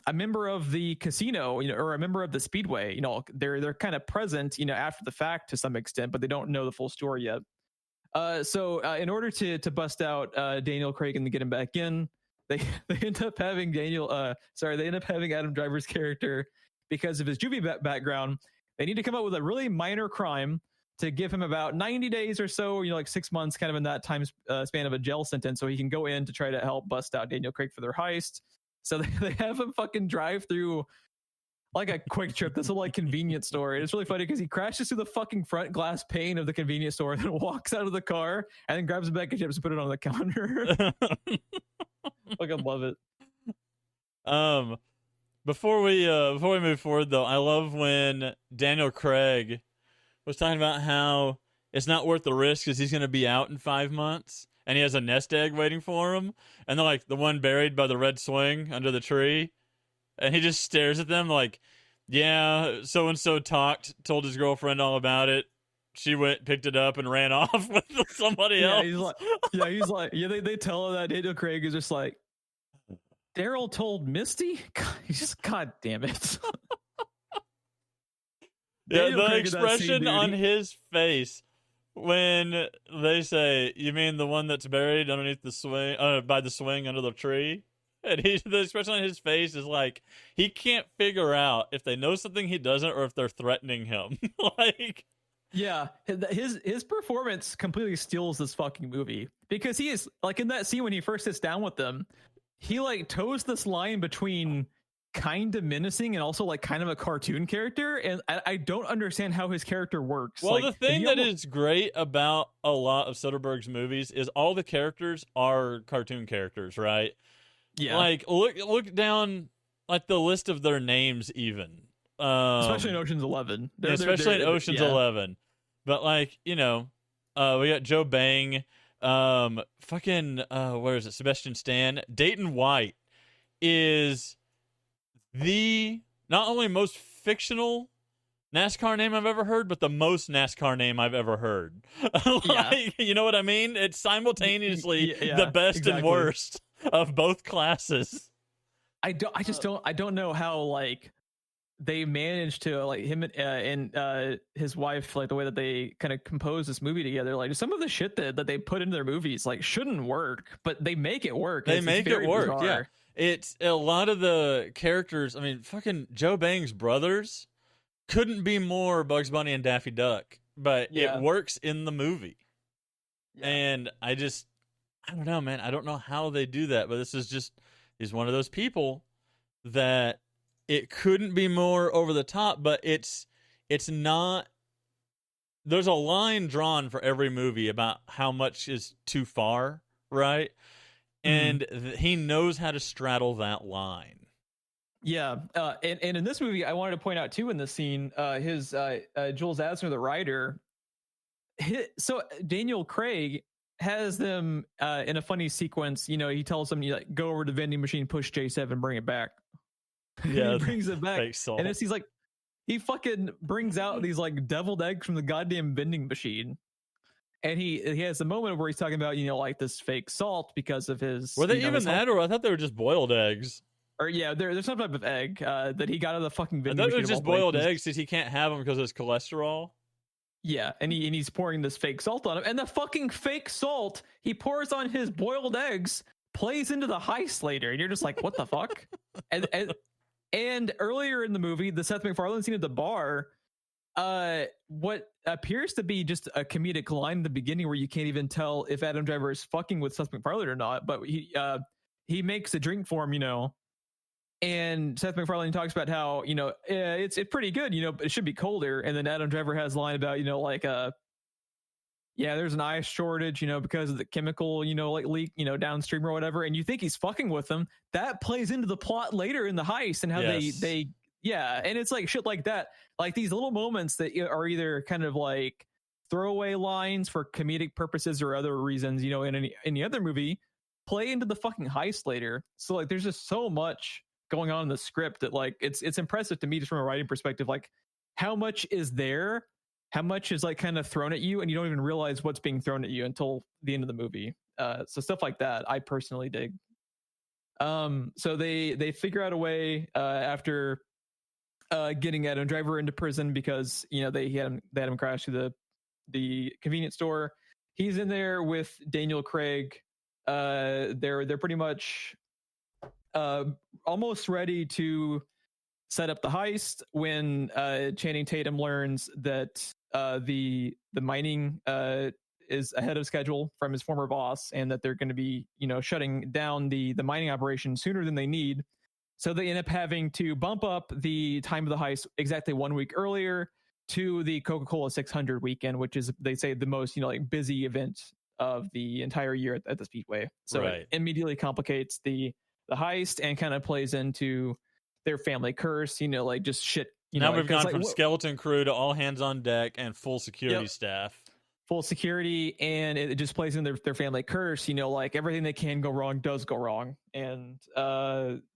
a member of the casino, or a member of the speedway. They're kind of present, after the fact to some extent, but they don't know the full story yet. So in order to bust out Daniel Craig and to get him back in, they end up having they end up having Adam Driver's character, because of his juvie background. They need to come up with a really minor crime to give him about 90 days or so, like 6 months, kind of in that time span of a jail sentence, so he can go in to try to help bust out Daniel Craig for their heist. So they have him fucking drive through like a Quick Trip, this little like convenience store. And it's really funny because he crashes through the fucking front glass pane of the convenience store and then walks out of the car and then grabs a bag of chips and put it on the counter. Fucking love it. Before we move forward though, I love when Daniel Craig was talking about how it's not worth the risk because he's going to be out in 5 months and he has a nest egg waiting for him, and they're like the one buried by the red swing under the tree, and he just stares at them like, yeah, so and so told his girlfriend all about it. She went, picked it up, and ran off with somebody else. He's like, they tell her that Daniel Craig is just like, Daryl told Misty? He's just, God damn it. Yeah, the expression on his face when they say, you mean the one that's buried underneath the swing, by the swing under the tree? And the expression on his face is like, he can't figure out if they know something he doesn't or if they're threatening him. Like, yeah, his performance completely steals this fucking movie, because he is like, in that scene when he first sits down with them, he like toes this line between kind of menacing and also like kind of a cartoon character, and I don't understand how his character works. Well, like, the thing that is great about a lot of Soderbergh's movies is all the characters are cartoon characters, right? Yeah, like look down at the list of their names, even especially in Ocean's 11. Especially in Ocean's 11. But like, you know, we got Joe Bang, where is it? Sebastian Stan. Dayton White is the not only most fictional NASCAR name I've ever heard, but the most NASCAR name I've ever heard. Like, you know what I mean? It's simultaneously the best and worst of both classes. I don't know how like they managed to, like, him and his wife, like the way that they kind of compose this movie together. Like, some of the shit that they put into their movies like shouldn't work, but they make it work. They make it work. Bizarre. Yeah, it's a lot of the characters. I mean, fucking Joe Bang's brothers couldn't be more Bugs Bunny and Daffy Duck, but it works in the movie. Yeah. And I don't know, man. I don't know how they do that, but he's one of those people that it couldn't be more over the top, but it's not. There's a line drawn for every movie about how much is too far, right? And he knows how to straddle that line. Yeah, and in this movie, I wanted to point out too, in this scene, Jules Asner, the writer, so Daniel Craig has them in a funny sequence. You know, he tells them, you like, go over to the vending machine, push J7, bring it back. Yeah, he brings it back, and he's like, he fucking brings out these like deviled eggs from the goddamn vending machine. And he has a moment where he's talking about, you know, like this fake salt because of his. Were they even that, or I thought they were just boiled eggs? Or there's some type of egg that he got out of the fucking vending machine. I thought it was just boiled eggs because he can't have them because of his cholesterol. Yeah, and he's pouring this fake salt on him, and the fucking fake salt he pours on his boiled eggs plays into the heist later, and you're just like, what the fuck? And earlier in the movie, the Seth MacFarlane scene at the bar, what appears to be just a comedic line in the beginning where you can't even tell if Adam Driver is fucking with Seth MacFarlane or not, but he makes a drink for him, you know, and Seth MacFarlane talks about how, you know, it's pretty good, you know, but it should be colder, and then Adam Driver has a line about, you know, like there's an ice shortage, you know, because of the chemical, you know, like leak, you know, downstream or whatever, and you think he's fucking with them. That plays into the plot later in the heist and how they and it's like shit like that, like these little moments that are either kind of like throwaway lines for comedic purposes or other reasons, you know, in any other movie, play into the fucking heist later. So like there's just so much going on in the script that like it's impressive to me just from a writing perspective, like how much is there, how much is like kind of thrown at you, and you don't even realize what's being thrown at you until the end of the movie. So stuff like that I personally dig. So they figure out a way after getting Adam Driver into prison because, you know, they had him crash through the convenience store. He's in there with Daniel Craig. They're pretty much almost ready to set up the heist when Channing Tatum learns that the mining is ahead of schedule from his former boss, and that they're going to be, you know, shutting down the mining operation sooner than they need. So they end up having to bump up the time of the heist exactly 1 week earlier to the Coca-Cola 600 weekend, which is, they say, the most, like busy event of the entire year at the Speedway. So it immediately complicates the heist and kind of plays into their family curse, like just shit. Now we've gone from skeleton crew to all hands on deck and full security staff. Full security, and it just plays in their family curse. Like everything that can go wrong does go wrong, and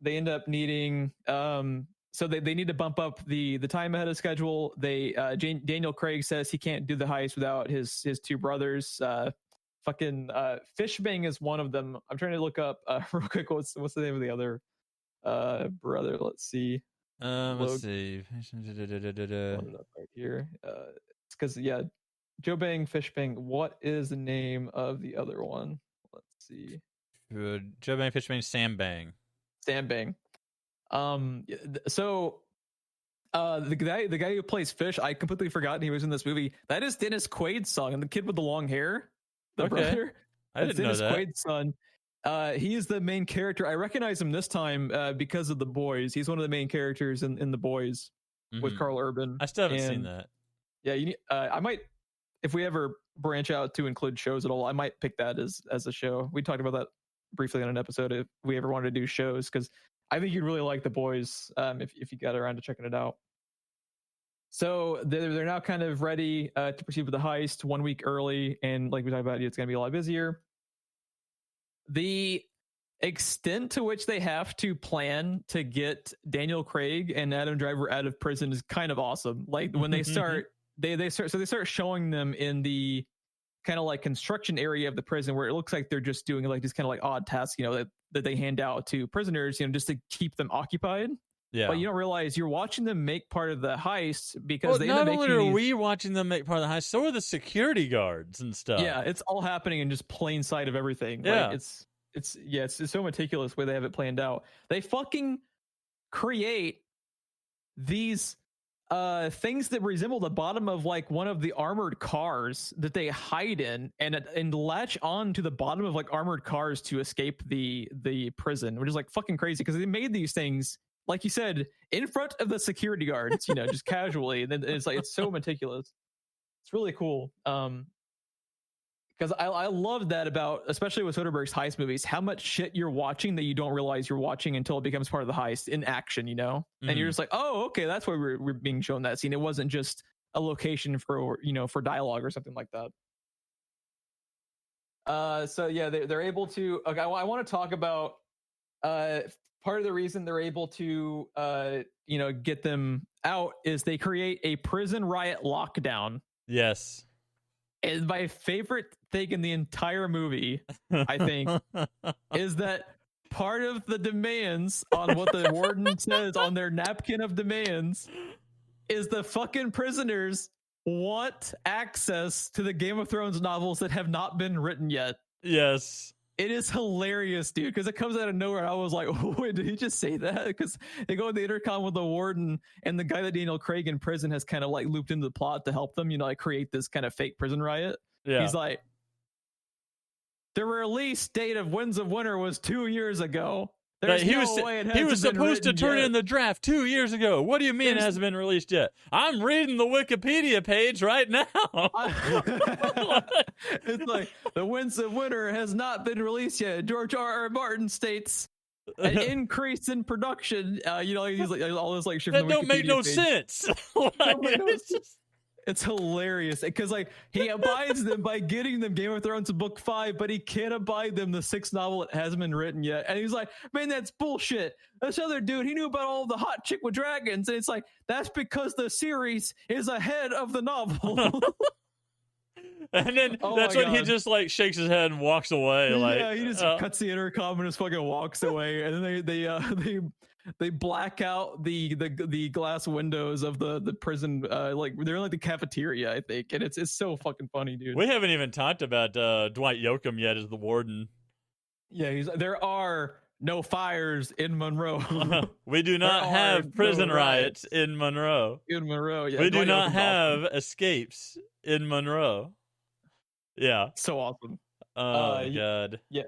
they end up needing. So they need to bump up the time ahead of schedule. Daniel Craig says he can't do the heist without his two brothers. Fishbang is one of them. I'm trying to look up real quick. What's the name of the other brother? Let's see. Let's see. Right here. It's because Joe Bang, Fishbang. What is the name of the other one? Let's see. Joe Bang, Fishbang, Sam Bang. Sam Bang. So the guy who plays Fish, I completely forgot he was in this movie. That is Dennis Quaid's son, and the kid with the long hair, the brother. I didn't know that. Dennis Quaid's son. He is the main character. I recognize him this time because of The Boys. He's one of the main characters in The Boys with Carl Urban. I still haven't seen that. Yeah, I might, if we ever branch out to include shows at all, I might pick that as a show. We talked about that briefly on an episode if we ever wanted to do shows, because I think you'd really like The Boys if you got around to checking it out. So they're now kind of ready to proceed with the heist 1 week early, and like we talked about, it's going to be a lot busier. The extent to which they have to plan to get Daniel Craig and Adam Driver out of prison is kind of awesome. Like when they start, they start showing them in the kind of like construction area of the prison, where it looks like they're just doing like these kind of like odd tasks, that they hand out to prisoners, just to keep them occupied. Yeah. But you don't realize you're watching them make part of the heist, because they not only are we watching them make part of the heist, so are the security guards and stuff. Yeah, it's all happening in just plain sight of everything. Yeah. Like it's so meticulous the way they have it planned out. They fucking create these things that resemble the bottom of like one of the armored cars that they hide in, and latch on to the bottom of like armored cars to escape the prison, which is like fucking crazy, because they made these things, like you said, in front of the security guards, just casually. And then it's like, it's so meticulous. It's really cool. Because I love that about, especially with Soderbergh's heist movies, how much shit you're watching that you don't realize you're watching until it becomes part of the heist in action, And you're just like, oh, okay, that's why we're being shown that scene. It wasn't just a location for dialogue or something like that. So yeah, they're able to. Okay, I want to talk about part of the reason they're able to get them out is they create a prison riot lockdown. Yes. And my favorite thing in the entire movie, I think, is that part of the demands on what the warden says on their napkin of demands is the fucking prisoners want access to the Game of Thrones novels that have not been written yet. Yes. It is hilarious, dude, because it comes out of nowhere. I was like, oh, wait, did he just say that? Because they go in the intercom with the warden, and the guy that Daniel Craig in prison has kind of like looped into the plot to help them, like create this kind of fake prison riot. Yeah. He's like, the release date of Winds of Winter was 2 years ago. There's he no was, way it he was hasn't been supposed to turn yet. in the draft 2 years ago. What do you mean it hasn't been released yet? I'm reading the Wikipedia page right now. It's like, the Winds of Winter has not been released yet. George R.R. Martin states an increase in production. He's like all this like shit from that the don't make Wikipedia no page. sense. It's hilarious because like he abides them by getting them Game of Thrones book 5, but he can't abide them the 6th novel that hasn't been written yet. And he's like, man, that's bullshit. This other dude, he knew about all the hot chick with dragons. And it's like, that's because the series is ahead of the novel. And then that's when he just like shakes his head and walks away. Yeah, he just cuts the intercom and just fucking walks away. And then they black out the glass windows of the prison. Like they're in like the cafeteria, I think, and it's so fucking funny, dude. We haven't even talked about Dwight Yoakam yet as the warden. Yeah, there are no fires in Monroe. We do not have prison riots in Monroe. In Monroe, yeah. We do not have escapes in Monroe. Yeah, so awesome. Oh God. Yeah.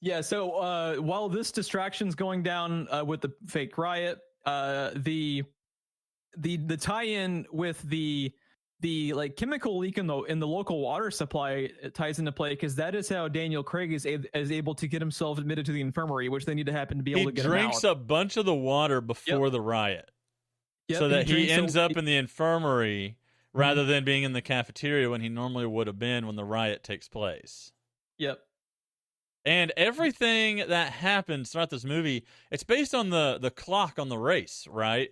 Yeah, so while this distraction's going down with the fake riot, the tie-in with the like chemical leak in the local water supply ties into play, because that is how Daniel Craig is able to get himself admitted to the infirmary, which they need to happen to be able to get him out. He drinks a bunch of the water before the riot, so that he ends up in the infirmary rather than being in the cafeteria when he normally would have been when the riot takes place. Yep. And everything that happens throughout this movie, it's based on the clock on the race, right?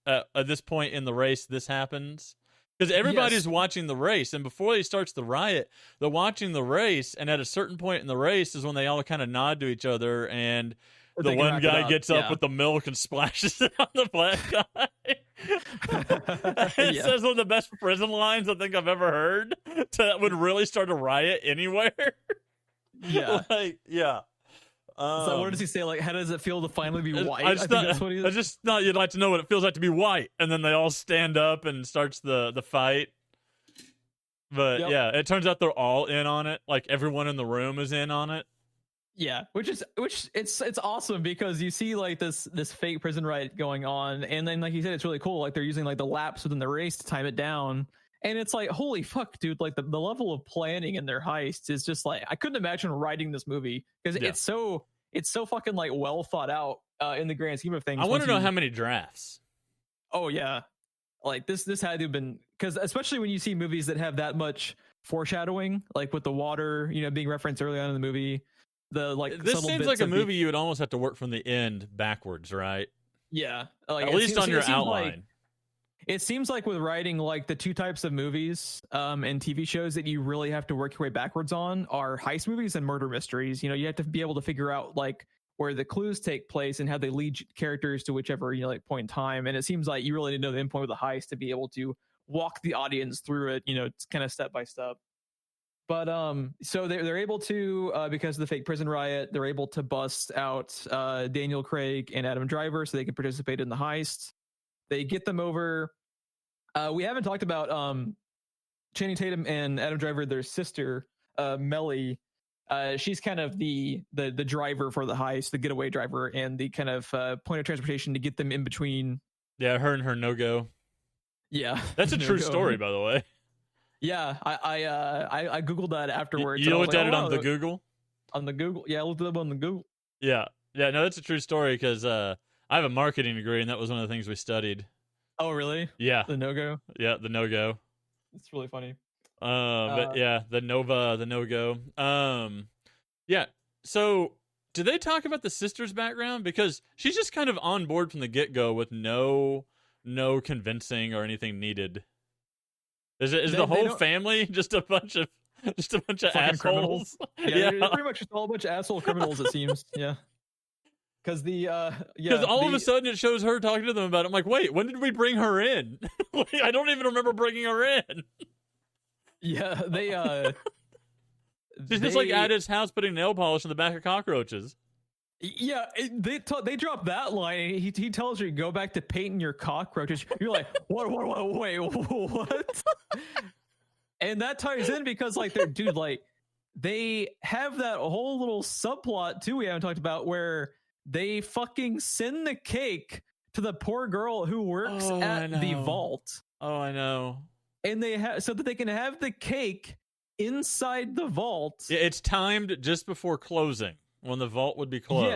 At this point in the race, this happens. Because everybody's watching the race, and before he starts the riot, they're watching the race, and at a certain point in the race is when they all kind of nod to each other, and the one guy gets up with the milk and splashes it on the black guy. It says one of the best prison lines I think I've ever heard that would really start a riot anywhere. Yeah. Yeah. So what does he say? Like, how does it feel to finally be white? I just thought you'd like to know what it feels like to be white. And then they all stand up and starts the fight. But yeah, it turns out they're all in on it. Like, everyone in the room is in on it. Yeah, which it's awesome, because you see like this fake prison riot going on, and then like you said, it's really cool. Like, they're using like the laps within the race to time it down. And it's like, holy fuck, dude, like the level of planning in their heists is just like, I couldn't imagine writing this movie, because it's so fucking like well thought out in the grand scheme of things. I want to know how many drafts. Oh yeah. Like this had to have been, because especially when you see movies that have that much foreshadowing, like with the water, being referenced early on in the movie, this seems like a movie you would almost have to work from the end backwards, right? Yeah. Like, at least on your outline. It seems like with writing, like the two types of movies and TV shows that you really have to work your way backwards on are heist movies and murder mysteries. You have to be able to figure out like where the clues take place and how they lead characters to whichever like point in time. And it seems like you really need to know the endpoint of the heist to be able to walk the audience through it. It's kind of step by step. But so they're able to because of the fake prison riot, they're able to bust out Daniel Craig and Adam Driver so they can participate in the heist. They get them over. We haven't talked about Channing Tatum and Adam Driver, their sister, Mellie. She's kind of the driver for the heist, the getaway driver, and the kind of point of transportation to get them in between. Yeah, her and her no-go. Yeah. That's a true story, by the way. Yeah, I Googled that afterwards. You looked at it on the Google? On the Google. Yeah, I looked it up on the Google. Yeah. Yeah, no, that's a true story, because I have a marketing degree, and that was one of the things we studied. Oh, really? Yeah. The no-go? Yeah, the no-go. It's really funny. But yeah, the no-go. Yeah, so did they talk about the sister's background? Because she's just kind of on board from the get-go with no convincing or anything needed. Is the whole family just a bunch of assholes? Criminals. Yeah, they're pretty much just all a bunch of asshole criminals, it seems. Yeah. Because all of a sudden it shows her talking to them about it. I'm like, wait, when did we bring her in? I don't even remember bringing her in. Yeah, she's just like at his house putting nail polish in the back of cockroaches. Yeah, they drop that line. He tells her, go back to painting your cockroaches. You're like, what? Wait, what? And that ties in because they have that whole little subplot too we haven't talked about, where they fucking send the cake to the poor girl who works at the vault. Oh, I know. And they have so that they can have the cake inside the vault. Yeah, it's timed just before closing, when the vault would be closed.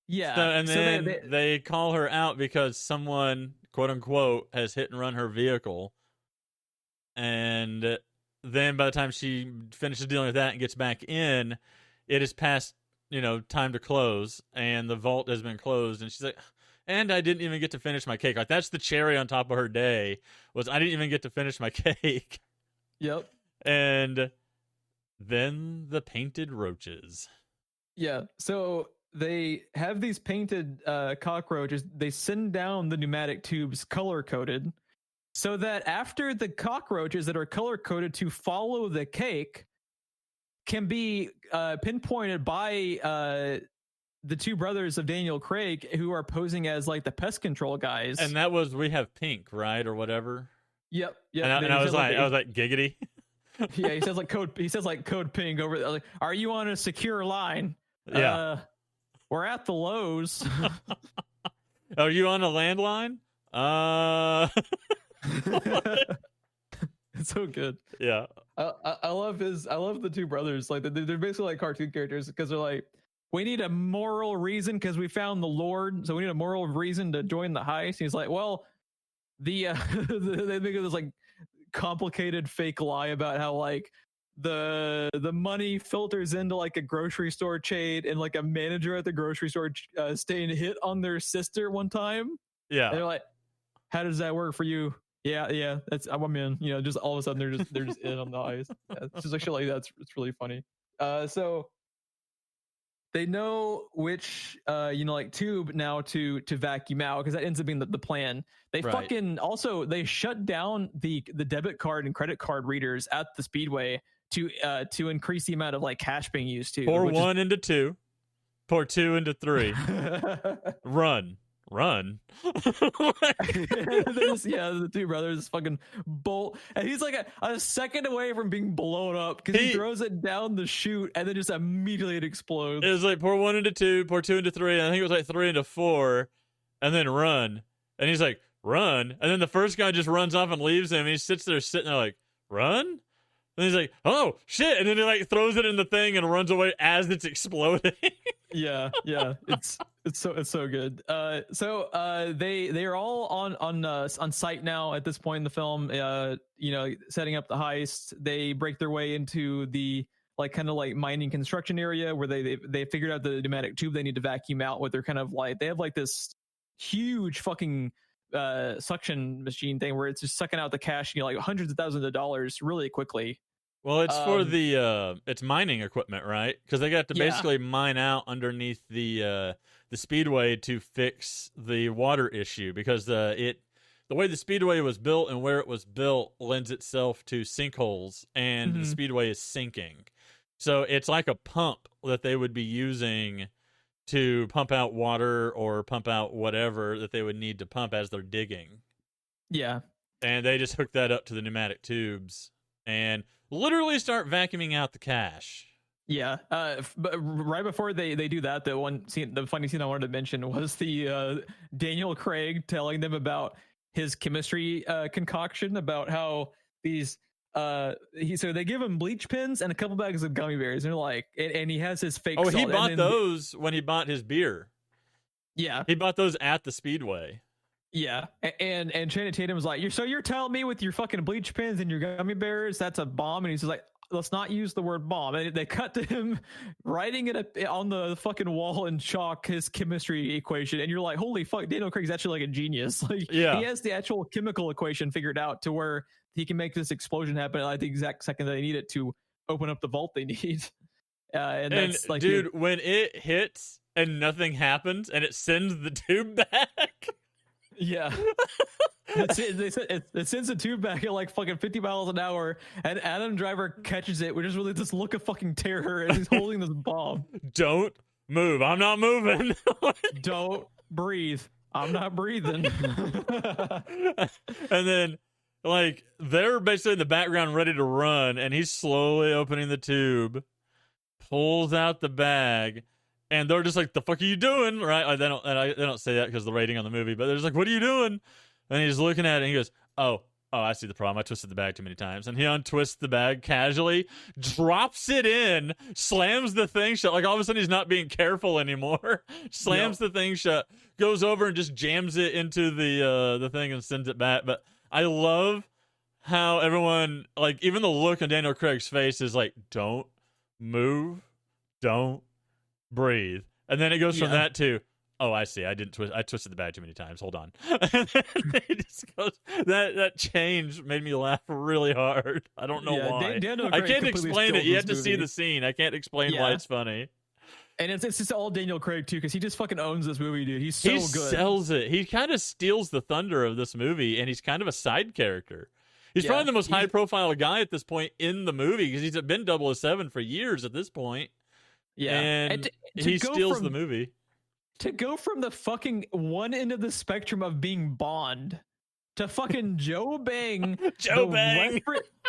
Yeah. So, and then they call her out because someone, quote unquote, has hit and run her vehicle. And then by the time she finishes dealing with that and gets back in, it is past time to close, and the vault has been closed, and she's like, and I didn't even get to finish my cake. Like, that's the cherry on top of her day, was I didn't even get to finish my cake. Yep. And then the painted roaches. Yeah, so they have these painted cockroaches. They send down the pneumatic tubes color-coded, so that after the cockroaches that are color-coded to follow the cake can be pinpointed by the two brothers of Daniel Craig, who are posing as like the pest control guys. And that was, we have pink, right, or whatever. Yep. And I was like, giggity. Yeah, he says like code pink over. Like, are you on a secure line? Yeah. We're at the Lowe's. Are you on a landline? It's so good. Yeah. I love the two brothers. Like they're basically like cartoon characters because they're like, we need a moral reason because we found the Lord, so we need a moral reason to join the heist. And he's like, well, they make this like complicated fake lie about how like the money filters into like a grocery store chain, and like a manager at the grocery store staying hit on their sister one time. Yeah. And they're like, how does that work for you? Yeah, I'm in. You know, just all of a sudden they're just in on the ice. Yeah, it's just like shit like that. It's really funny. So they know which like tube now to vacuum out, because that ends up being the plan. They fucking also they shut down the debit card and credit card readers at the Speedway to increase the amount of like cash being used too. Pour one into two, pour two into three. Run. The two brothers fucking bolt, and he's like a second away from being blown up because he throws it down the chute and then just immediately it explodes. It was like pour one into two, pour two into three, and I think it was like three into four, and then run. And he's like, run, and then the first guy just runs off and leaves him, and he sits there like, run? And he's like, oh shit, and then he like throws it in the thing and runs away as it's exploding. yeah it's so good. So they are all on site now at this point in the film, setting up the heist. They break their way into the like kind of like mining construction area where they figured out the pneumatic tube they need to vacuum out with their kind of like, they have like this huge fucking suction machine thing where it's just sucking out the cash, like hundreds of thousands of dollars really quickly. Well, it's for the it's mining equipment, right? Because they got to basically mine out underneath the Speedway to fix the water issue, because the way the Speedway was built and where it was built lends itself to sinkholes, and the Speedway is sinking. So it's like a pump that they would be using to pump out water or pump out whatever that they would need to pump as they're digging. Yeah. And they just hook that up to the pneumatic tubes and literally start vacuuming out the cash. Yeah. But right before they do that, the funny scene I wanted to mention was the Daniel Craig telling them about his chemistry concoction, about how these so they give him bleach pins and a couple bags of gummy bears, and they're like, and he has his fake salt. He bought those when he bought his beer. Yeah, he bought those at the Speedway. Yeah, and Channing Tatum was like, you're telling me with your fucking bleach pins and your gummy bears that's a bomb? And he's just like, let's not use the word bomb. And they cut to him writing it on the fucking wall in chalk, his chemistry equation, and you're like, holy fuck, Daniel Craig's actually like a genius. Like, he has the actual chemical equation figured out to where he can make this explosion happen at the exact second that they need it to open up the vault they need. And that's like, dude, when it hits and nothing happens and it sends the tube back. Yeah. It sends a tube back at like fucking 50 miles an hour, and Adam Driver catches it with just really this look of fucking terror, and he's holding this bomb. Don't move. I'm not moving. Don't breathe. I'm not breathing. And then, like, they're basically in the background ready to run, and he's slowly opening the tube, pulls out the bag, and they're just like, the fuck are you doing? Right? Like, they don't say that because of the rating on the movie, but they're just like, what are you doing? And he's looking at it and he goes, oh, I see the problem. I twisted the bag too many times. And he untwists the bag casually, drops it in, slams the thing shut. Like, all of a sudden he's not being careful anymore. Slams the thing shut, goes over and just jams it into the thing and sends it back. But I love how everyone, like, even the look on Daniel Craig's face is like, don't move, don't breathe. And then it goes from that to, oh, I see. I twisted the bag too many times. Hold on. And then it just goes, that change made me laugh really hard. I don't know why. I can't explain it. You have to see the scene. I can't explain why it's funny. And it's just all Daniel Craig too, because he just fucking owns this movie, dude. He's so good. He sells it. He kind of steals the thunder of this movie, and he's kind of a side character. He's probably the most high-profile guy at this point in the movie, because he's been 007 for years at this point. Yeah, and he steals the movie. To go from the fucking one end of the spectrum of being Bond to fucking Joe Bang, Joe Bang.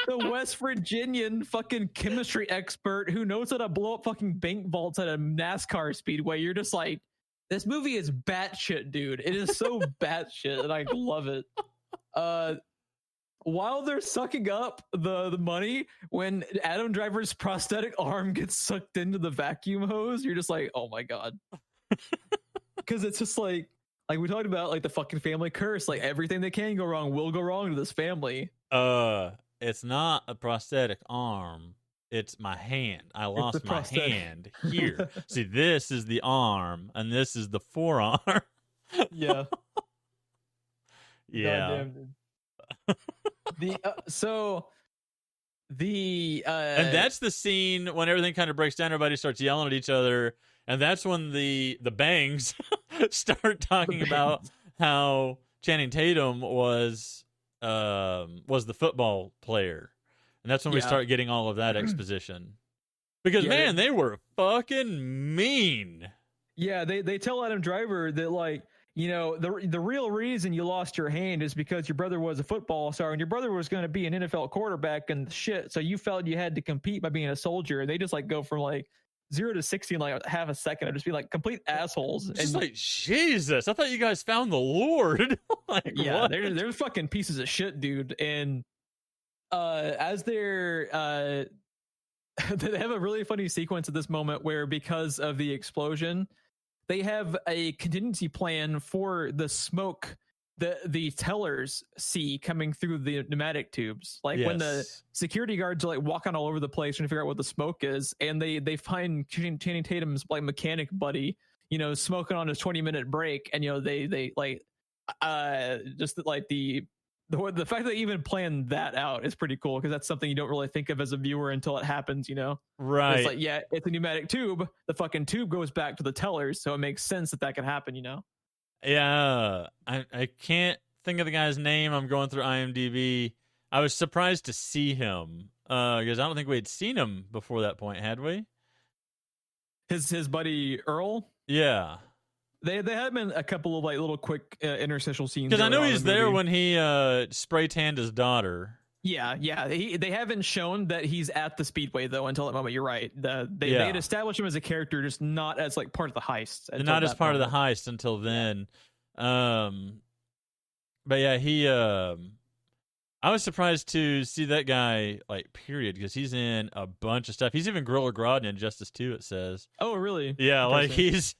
the West Virginian fucking chemistry expert who knows how to blow up fucking bank vaults at a NASCAR speedway. You're just like, this movie is batshit, dude. It is so batshit, and I love it. While they're sucking up the money, when Adam Driver's prosthetic arm gets sucked into the vacuum hose, you're just like, oh my god. Because it's just like we talked about, like the fucking family curse, like everything that can go wrong will go wrong to this family. It's not a prosthetic arm. It's my hand. I lost my hand here. See, this is the arm, and this is the forearm. Yeah. Yeah. Goddamn, dude. And that's the scene when everything kind of breaks down. Everybody starts yelling at each other, and that's when the Bangs start talking about how Channing Tatum was the football player, and that's when we start getting all of that exposition. Because man, they were fucking mean. Yeah, they tell Adam Driver that, like, you know, the real reason you lost your hand is because your brother was a football star and your brother was going to be an NFL quarterback and shit. So you felt you had to compete by being a soldier. And they just like go from like 0 to 60 in like half a second. I'd just be like complete assholes. It's just like, Jesus, I thought you guys found the Lord. Like, yeah, what? they're fucking pieces of shit, dude. And as they're they have a really funny sequence at this moment where, because of the explosion, they have a contingency plan for the smoke that the tellers see coming through the pneumatic tubes. Like when the security guards are like walking all over the place trying to figure out what the smoke is, and they find Channing Tatum's like mechanic buddy, you know, smoking on his 20-minute break, and you know they like just like the fact that they even planned that out is pretty cool, because that's something you don't really think of as a viewer until it happens, you know? Right. It's like, yeah, it's a pneumatic tube. The fucking tube goes back to the tellers, so it makes sense that can happen, you know? Yeah. I can't think of the guy's name. I'm going through IMDb. I was surprised to see him, because I don't think we had seen him before that point, had we? His buddy Earl? Yeah. They had been a couple of like little quick interstitial scenes. Because I know he's there when he spray tanned his daughter. Yeah. They haven't shown that he's at the speedway though until that moment. You're right. They had established him as a character, just not as like part of the heist. Not as part of the heist until then. But yeah, he. I was surprised to see that guy, like, period, because he's in a bunch of stuff. He's even Gorilla Grodd in Justice 2, it says. Oh, really? Yeah, like he's.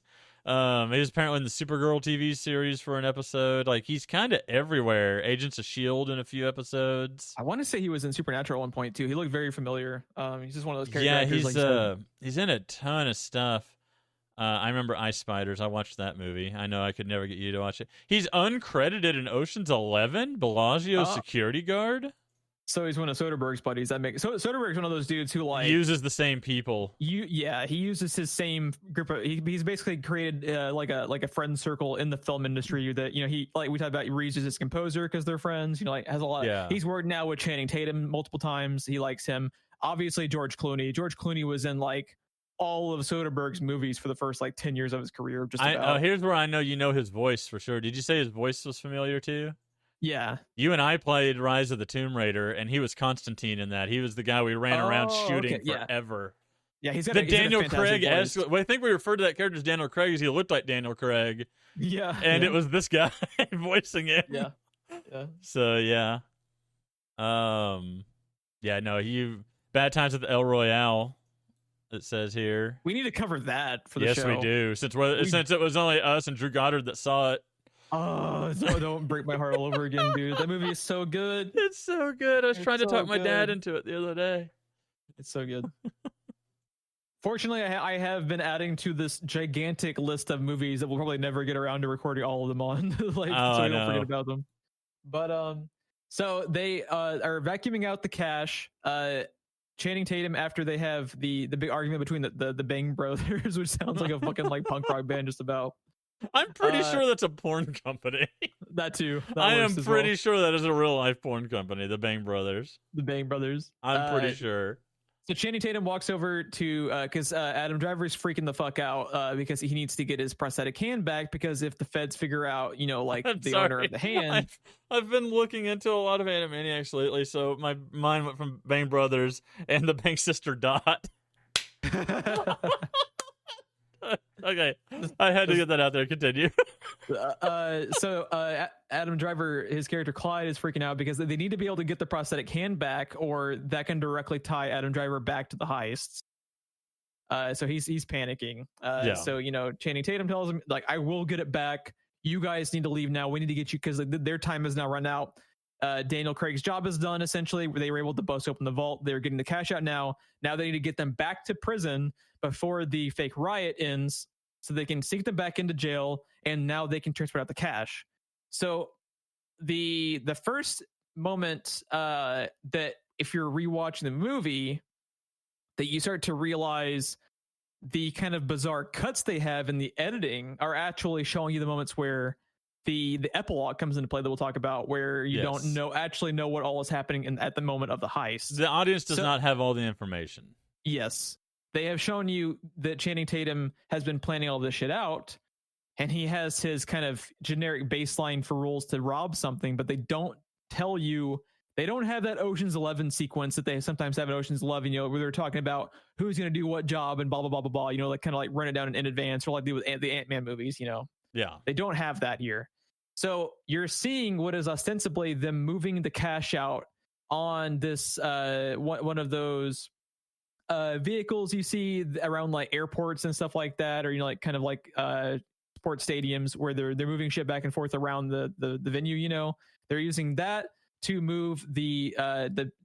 He was apparently in the Supergirl TV series for an episode. Like, he's kind of everywhere. Agents of S.H.I.E.L.D. in a few episodes. I want to say he was in Supernatural at one point, too. He looked very familiar. He's just one of those characters. Yeah, actors, he's in a ton of stuff. I remember Ice Spiders. I watched that movie. I know I could never get you to watch it. He's uncredited in Ocean's 11, Bellagio security guard. So he's one of Soderbergh's buddies. Soderbergh's one of those dudes who like uses the same people. He uses his same group of. He's basically created like a friend circle in the film industry that, you know, he, like we talked about, he reuses his composer because they're friends. You know, like has a lot. Yeah. He's worked now with Channing Tatum multiple times. He likes him. Obviously, George Clooney. George Clooney was in like all of Soderbergh's movies for the first like 10 years of his career. Just about. Here's where I know you know his voice for sure. Did you say his voice was familiar to you? Yeah. You and I played Rise of the Tomb Raider, and he was Constantine in that. He was the guy we ran around shooting forever. Yeah, he's got the Daniel Craig. I think we referred to that character as Daniel Craig because he looked like Daniel Craig. Yeah. And it was this guy voicing it. Yeah. So, yeah. Yeah, no, Bad Times at the El Royale, it says here. We need to cover that for the show. Yes, we do. Since it was only us and Drew Goddard that saw it. Oh, don't break my heart all over again, dude. That movie is so good. It's so good. I was trying to talk my dad into it the other day. It's so good. Fortunately, I have been adding to this gigantic list of movies that we'll probably never get around to recording all of them on. So we don't forget about them. But so they are vacuuming out the cash. Channing Tatum, after they have the big argument between the Bang Brothers, which sounds like a fucking like punk rock band just about. I'm pretty sure that's a porn company. That too. I am pretty sure that is a real life porn company, the Bang Brothers. The Bang Brothers. I'm pretty sure. So Channing Tatum walks over to because Adam Driver's freaking the fuck out because he needs to get his prosthetic hand back, because if the feds figure out, like I'm the sorry. owner of the hand. I've been looking into a lot of Animaniacs lately, so my mind went from Bang Brothers and the Bang Sister Dot. Okay, I had to get that out there. Continue. So Adam Driver, his character Clyde, is freaking out because they need to be able to get the prosthetic hand back, or that can directly tie Adam Driver back to the heists. So he's panicking. So Channing Tatum tells him, like, I will get it back. You guys need to leave now. We need to get you, because their time is now run out. Daniel Craig's job is done, essentially. They were able to bust open the vault. They're getting the cash out now. Now they need to get them back to prison before the fake riot ends, so they can sink them back into jail, and now they can transport out the cash. So the first moment that, if you're rewatching the movie, that you start to realize the kind of bizarre cuts they have in the editing are actually showing you the moments where the epilogue comes into play, that we'll talk about, where you don't actually know what all is happening at the moment of the heist. The audience does not have all the information. Yes. They have shown you that Channing Tatum has been planning all this shit out, and he has his kind of generic baseline for rules to rob something, but they don't tell you. They don't have that Ocean's 11 sequence that they sometimes have in Ocean's 11, where they're talking about who's going to do what job and blah, blah, blah, blah, blah, like kind of like run it down in advance, or like they do with the Ant-Man movies, Yeah. They don't have that here. So you're seeing what is ostensibly them moving the cash out on this one of those vehicles you see around like airports and stuff like that, or like kind of like sports stadiums, where they're moving shit back and forth around the venue. They're using that to move the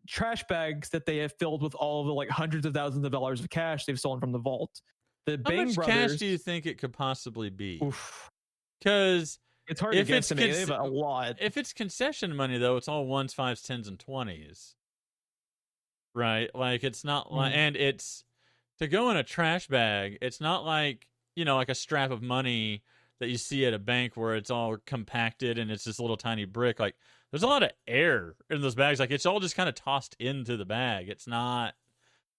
trash bags that they have filled with all of the like hundreds of thousands of dollars of cash they've stolen from the vault. The How Bang much brothers, cash do you think it could possibly be? Because it's hard to guesstimate. They have a lot. If it's concession money, though, it's all 1s, 5s, 10s, and 20s. Right? Like, it's not like, and it's to go in a trash bag. It's not like, like a strap of money that you see at a bank where it's all compacted and it's this little tiny brick. Like, there's a lot of air in those bags. Like, it's all just kind of tossed into the bag. It's not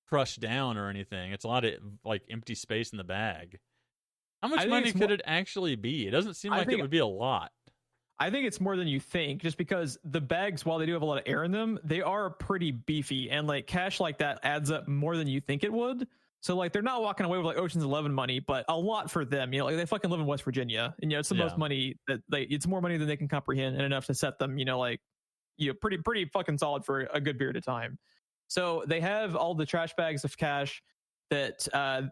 crushed down or anything. It's a lot of like empty space in the bag. How much money could it actually be? It doesn't seem like it would be a lot. I think it's more than you think, just because the bags, while they do have a lot of air in them, they are pretty beefy, and like cash like that adds up more than you think it would. So like they're not walking away with like Ocean's 11 money, but a lot for them. Like they fucking live in West Virginia, and it's the most money that it's more money than they can comprehend, and enough to set them, pretty fucking solid for a good period of time. So they have all the trash bags of cash that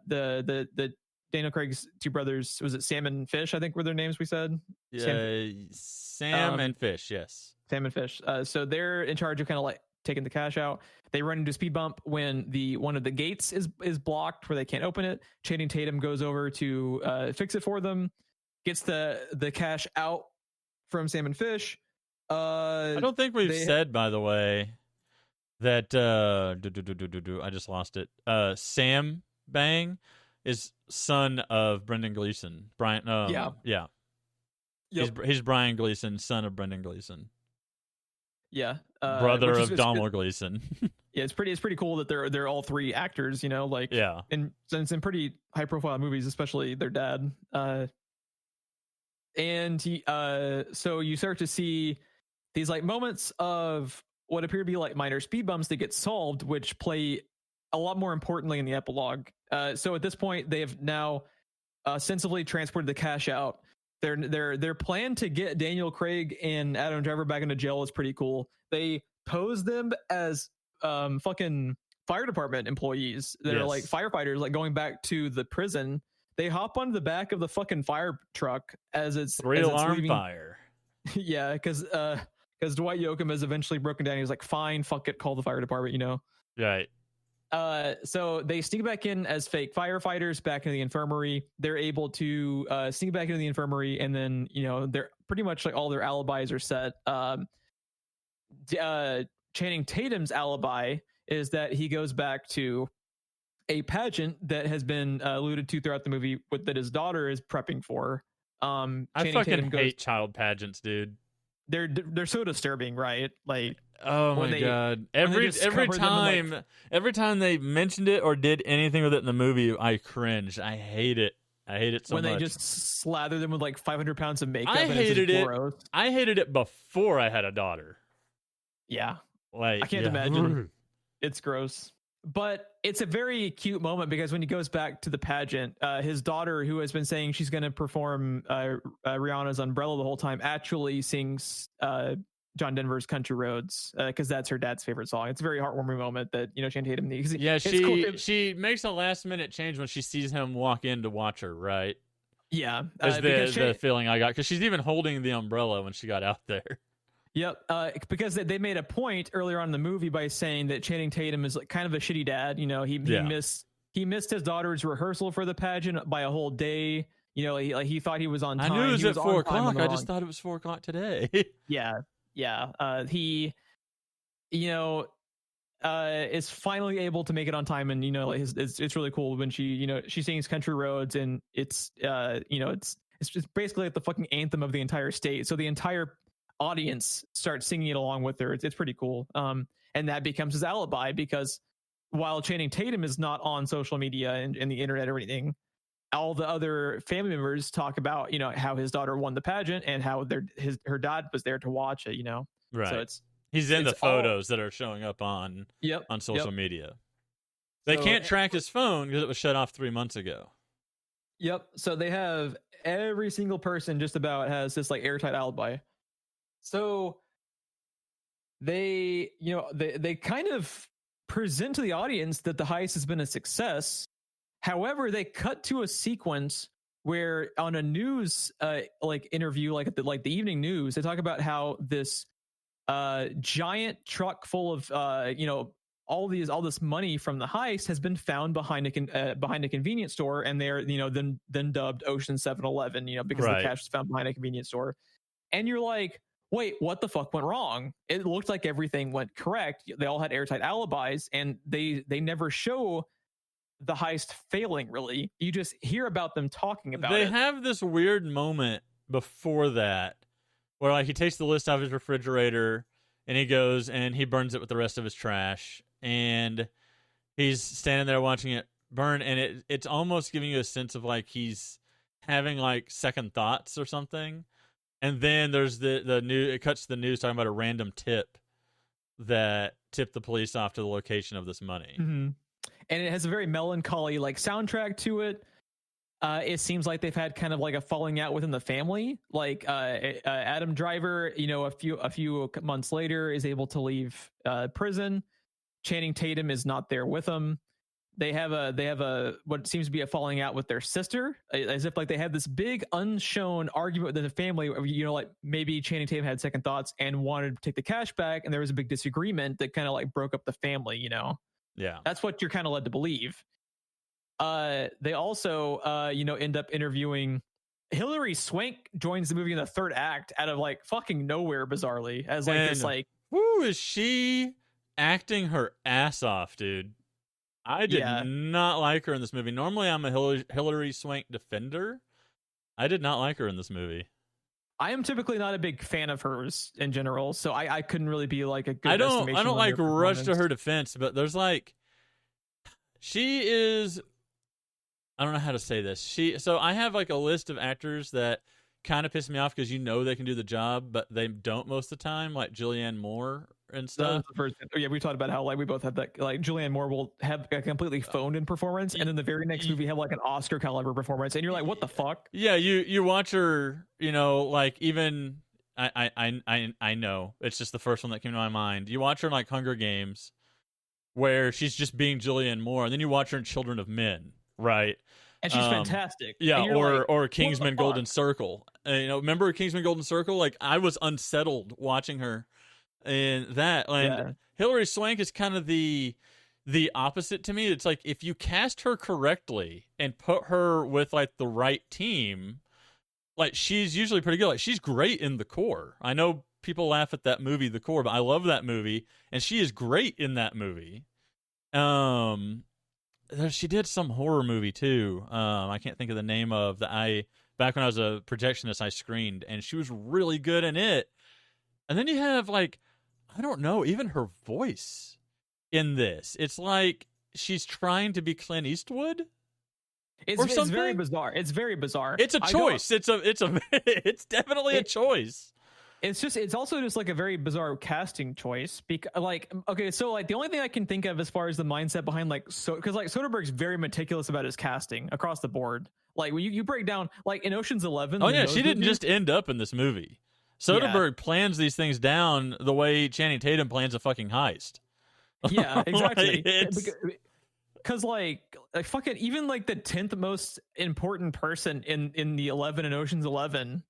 the Daniel Craig's two brothers, was it Sam and Fish, I think were their names we said? Yeah, Sam and Fish, yes. Sam and Fish. So they're in charge of kind of like taking the cash out. They run into a speed bump when one of the gates is blocked, where they can't open it. Channing Tatum goes over to fix it for them, gets the cash out from Sam and Fish. I don't think we've said, by the way, that I just lost it. Sam Bang is son of Brendan Gleeson. Yeah. Yep. He's Brian Gleeson, son of Brendan Gleeson. Yeah. Brother of Donald Gleeson. Yeah, it's pretty cool that they're all three actors, and it's in pretty high profile movies, especially their dad. And he so you start to see these like moments of what appear to be like minor speed bumps that get solved, which play a lot more importantly in the epilogue. So at this point, they have now sensibly transported the cash out. Their plan to get Daniel Craig and Adam Driver back into jail is pretty cool. They pose them as fucking fire department employees that are like firefighters, like going back to the prison. They hop onto the back of the fucking fire truck as it's alarm fire. Yeah, because Dwight Yoakam is eventually broken down. He's like, fine, fuck it, call the fire department, Right. So they sneak back in as fake firefighters back in the infirmary. They're able to sneak back into the infirmary, and then they're pretty much like all their alibis are set. Channing Tatum's alibi is that he goes back to a pageant that has been alluded to throughout the movie, that his daughter is prepping for. I fucking hate child pageants, dude. They're so disturbing, right? Like, Oh When my they- god! when they Every just cover them in, like- every time they mentioned it or did anything with it in the movie, I cringed. I hate it. I hate it so when much. they just slather them with like 500 pounds of makeup. I and it's just hated it. gross. I hated it before I had a daughter. Yeah, Like I can't imagine. It's gross. But it's a very cute moment because when he goes back to the pageant, his daughter, who has been saying she's going to perform Rihanna's Umbrella the whole time, actually sings John Denver's Country Roads because that's her dad's favorite song. It's a very heartwarming moment that Channing Tatum needs. Yeah, Cool. she makes a last minute change when she sees him walk in to watch her. Right? Yeah, Is the feeling I got because she's even holding the umbrella when she got out there. Yep, because they made a point earlier on in the movie by saying that Channing Tatum is like kind of a shitty dad. He missed his daughter's rehearsal for the pageant by a whole day. He thought he was on time. I knew it was at 4 o'clock. I just wrong- thought it was 4 o'clock today. Yeah. He, is finally able to make it on time, and it's really cool when she sings Country Roads, and it's just basically like the fucking anthem of the entire state. So the entire audience starts singing it along with her. It's pretty cool. And that becomes his alibi because while Channing Tatum is not on social media and the internet or anything, all the other family members talk about how his daughter won the pageant and how her dad was there to watch it. Right. So he's in the photos that are showing up on social Yep. media. They can't track his phone because it was shut off 3 months ago. Yep. So they have every single person just about has this like airtight alibi. So they kind of present to the audience that the heist has been a success. However, they cut to a sequence where on a news interview, like at the evening news, they talk about how this giant truck full of all this money from the heist has been found behind a convenience store, and they're then dubbed Ocean 7-Eleven, because the cash was found behind a convenience store. And you're like, wait, what the fuck went wrong? It looked like everything went correct. They all had airtight alibis, and they never show the heist failing, really. You just hear about them talking about it. They have this weird moment before that where like he takes the list out of his refrigerator and he goes and he burns it with the rest of his trash, and he's standing there watching it burn, and it's almost giving you a sense of like he's having like second thoughts or something. And then there's the new. It cuts to the news talking about a random tip that tipped the police off to the location of this money. Mm-hmm. And it has a very melancholy like soundtrack to it. It seems like they've had kind of like a falling out within the family. Like Adam Driver, a few months later is able to leave prison. Channing Tatum is not there with them. They have a what seems to be a falling out with their sister, as if like they had this big unshown argument within the family. Like maybe Channing Tatum had second thoughts and wanted to take the cash back, and there was a big disagreement that kind of like broke up the family. Yeah, that's what you're kind of led to believe. They also end up interviewing Hilary Swank. Joins the movie in the third act out of like fucking nowhere, bizarrely, as like this like who is she acting her ass off, dude? I did not like her in this movie. Normally, I'm a Hilary Swank defender. I did not like her in this movie. I am typically not a big fan of hers in general, so I couldn't really be like a good. I don't like rush to her defense, but there's like, she is. I don't know how to say this. So I have like a list of actors that kind of piss me off because they can do the job, but they don't most of the time, like Julianne Moore and stuff. We talked about how like we both have that, like Julianne Moore will have a completely phoned in performance, and then the very next movie have like an Oscar caliber performance, and you're like, what the fuck? Yeah, you watch her, like even I know it's just the first one that came to my mind. You watch her in like Hunger Games, where she's just being Julianne Moore, and then you watch her in Children of Men, right? And she's fantastic. Yeah, or Kingsman Golden Circle. Remember Kingsman Golden Circle? Like I was unsettled watching her in that. And Hilary Swank is kind of the opposite to me. It's like if you cast her correctly and put her with like the right team, like she's usually pretty good. Like she's great in The Core. I know people laugh at that movie, The Core, but I love that movie, and she is great in that movie. She did some horror movie too. I can't think of the name of back when I was a projectionist, I screened, and she was really good in it. And then you have like I don't know, even her voice in this. It's like she's trying to be Clint Eastwood. It's very bizarre. It's very bizarre. It's a choice. It's it's definitely a choice. It's also just like a very bizarre casting choice. Because the only thing I can think of as far as the mindset behind because Soderbergh's very meticulous about his casting across the board. Like when you break down like in Ocean's 11. Oh yeah, she didn't just end up in this movie. Soderbergh plans these things down the way Channing Tatum plans a fucking heist. Yeah, exactly. Because fucking even like the 10th most important person in the 11 in Ocean's 11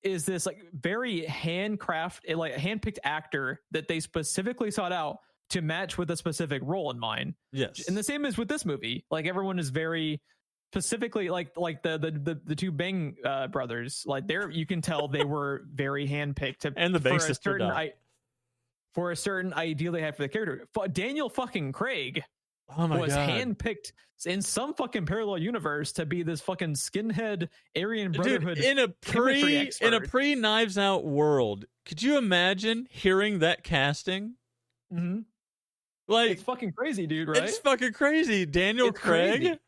is this like very handpicked actor that they specifically sought out to match with a specific role in mind. Yes, and the same is with this movie. Like everyone is very specifically like the two Bang brothers. Like you can tell they were very handpicked and the Bang sister for a certain ideal they had for the character. Daniel fucking Craig was handpicked in some fucking parallel universe to be this fucking skinhead Aryan Brotherhood. Dude, in a pre Knives Out world, could you imagine hearing that casting? Mm-hmm. Like it's fucking crazy, dude. Right? It's fucking crazy. Daniel Craig. Crazy.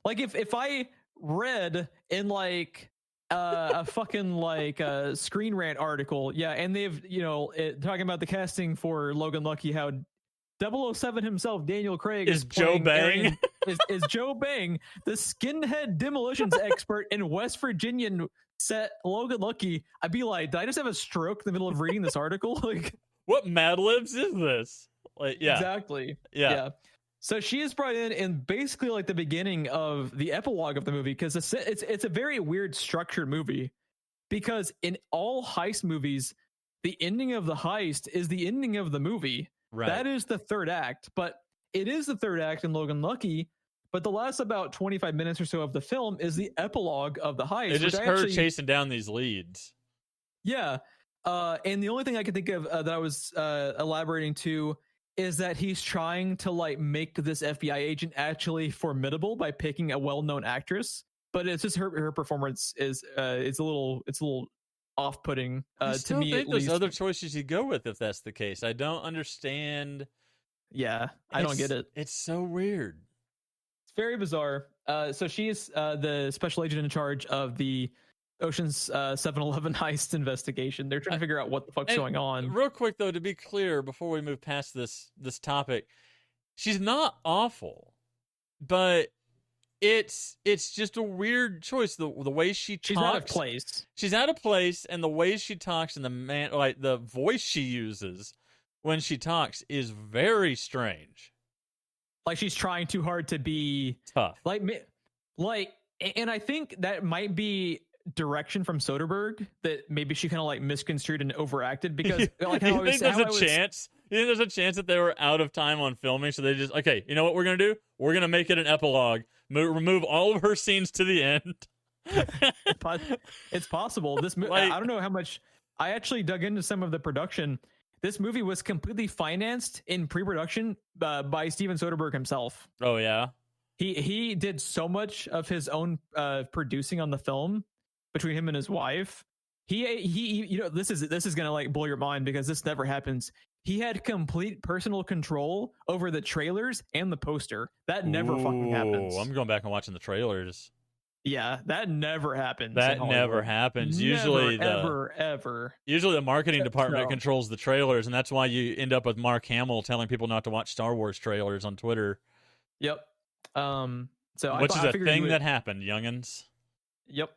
Like if I read in like a fucking like a Screen Rant article, and they've talking about the casting for Logan Lucky, how 007 himself, Daniel Craig, is Joe Bang. is Joe Bang, the skinhead demolitions expert in West Virginia set Logan Lucky. I'd be like, did I just have a stroke in the middle of reading this article? Like, what Mad Libs is this? Like, yeah, exactly. Yeah. So she is brought in basically like the beginning of the epilogue of the movie, because it's a very weird structured movie, because in all heist movies, the ending of the heist is the ending of the movie. Right. That is the third act, but it is the third act in Logan Lucky. But the last about 25 minutes or so of the film is the epilogue of the heist. It's just her chasing down these leads. Yeah. And the only thing I can think of that I was elaborating to is that he's trying to like make this FBI agent actually formidable by picking a well-known actress. But it's just her performance is it's a little off-putting to me. I think there's other choices you go with if that's the case. I don't understand. Yeah, I don't get it. It's so weird. It's very bizarre. So she's the special agent in charge of the Ocean's 7-Eleven heist investigation. They're trying to figure out what the fuck's going on. Real quick though, to be clear, before we move past this topic, she's not awful, but it's just a weird choice. The way she talks, she's out of place. She's out of place, and the way she talks and the voice she uses when she talks is very strange. Like she's trying too hard to be tough. And I think that might be direction from Soderbergh that maybe she kind of like misconstrued and overacted, because like you think there's a chance? You think there's a chance that they were out of time on filming, so they just okay, you know what we're gonna do? We're gonna make it an epilogue. Remove all of her scenes to the end. It's possible. This I don't know how much. I actually dug into some of the production. This movie was completely financed in pre-production by Steven Soderbergh himself. Oh yeah, he did so much of his own producing on the film between him and his wife. He this is gonna like blow your mind, because this never happens. He had complete personal control over the trailers and the poster. That never fucking happens. I'm going back and watching the trailers. Yeah, that never happens. That never happens. Usually the marketing department controls the trailers, and that's why you end up with Mark Hamill telling people not to watch Star Wars trailers on Twitter. Yep. Which is a thing that happened, youngins. Yep.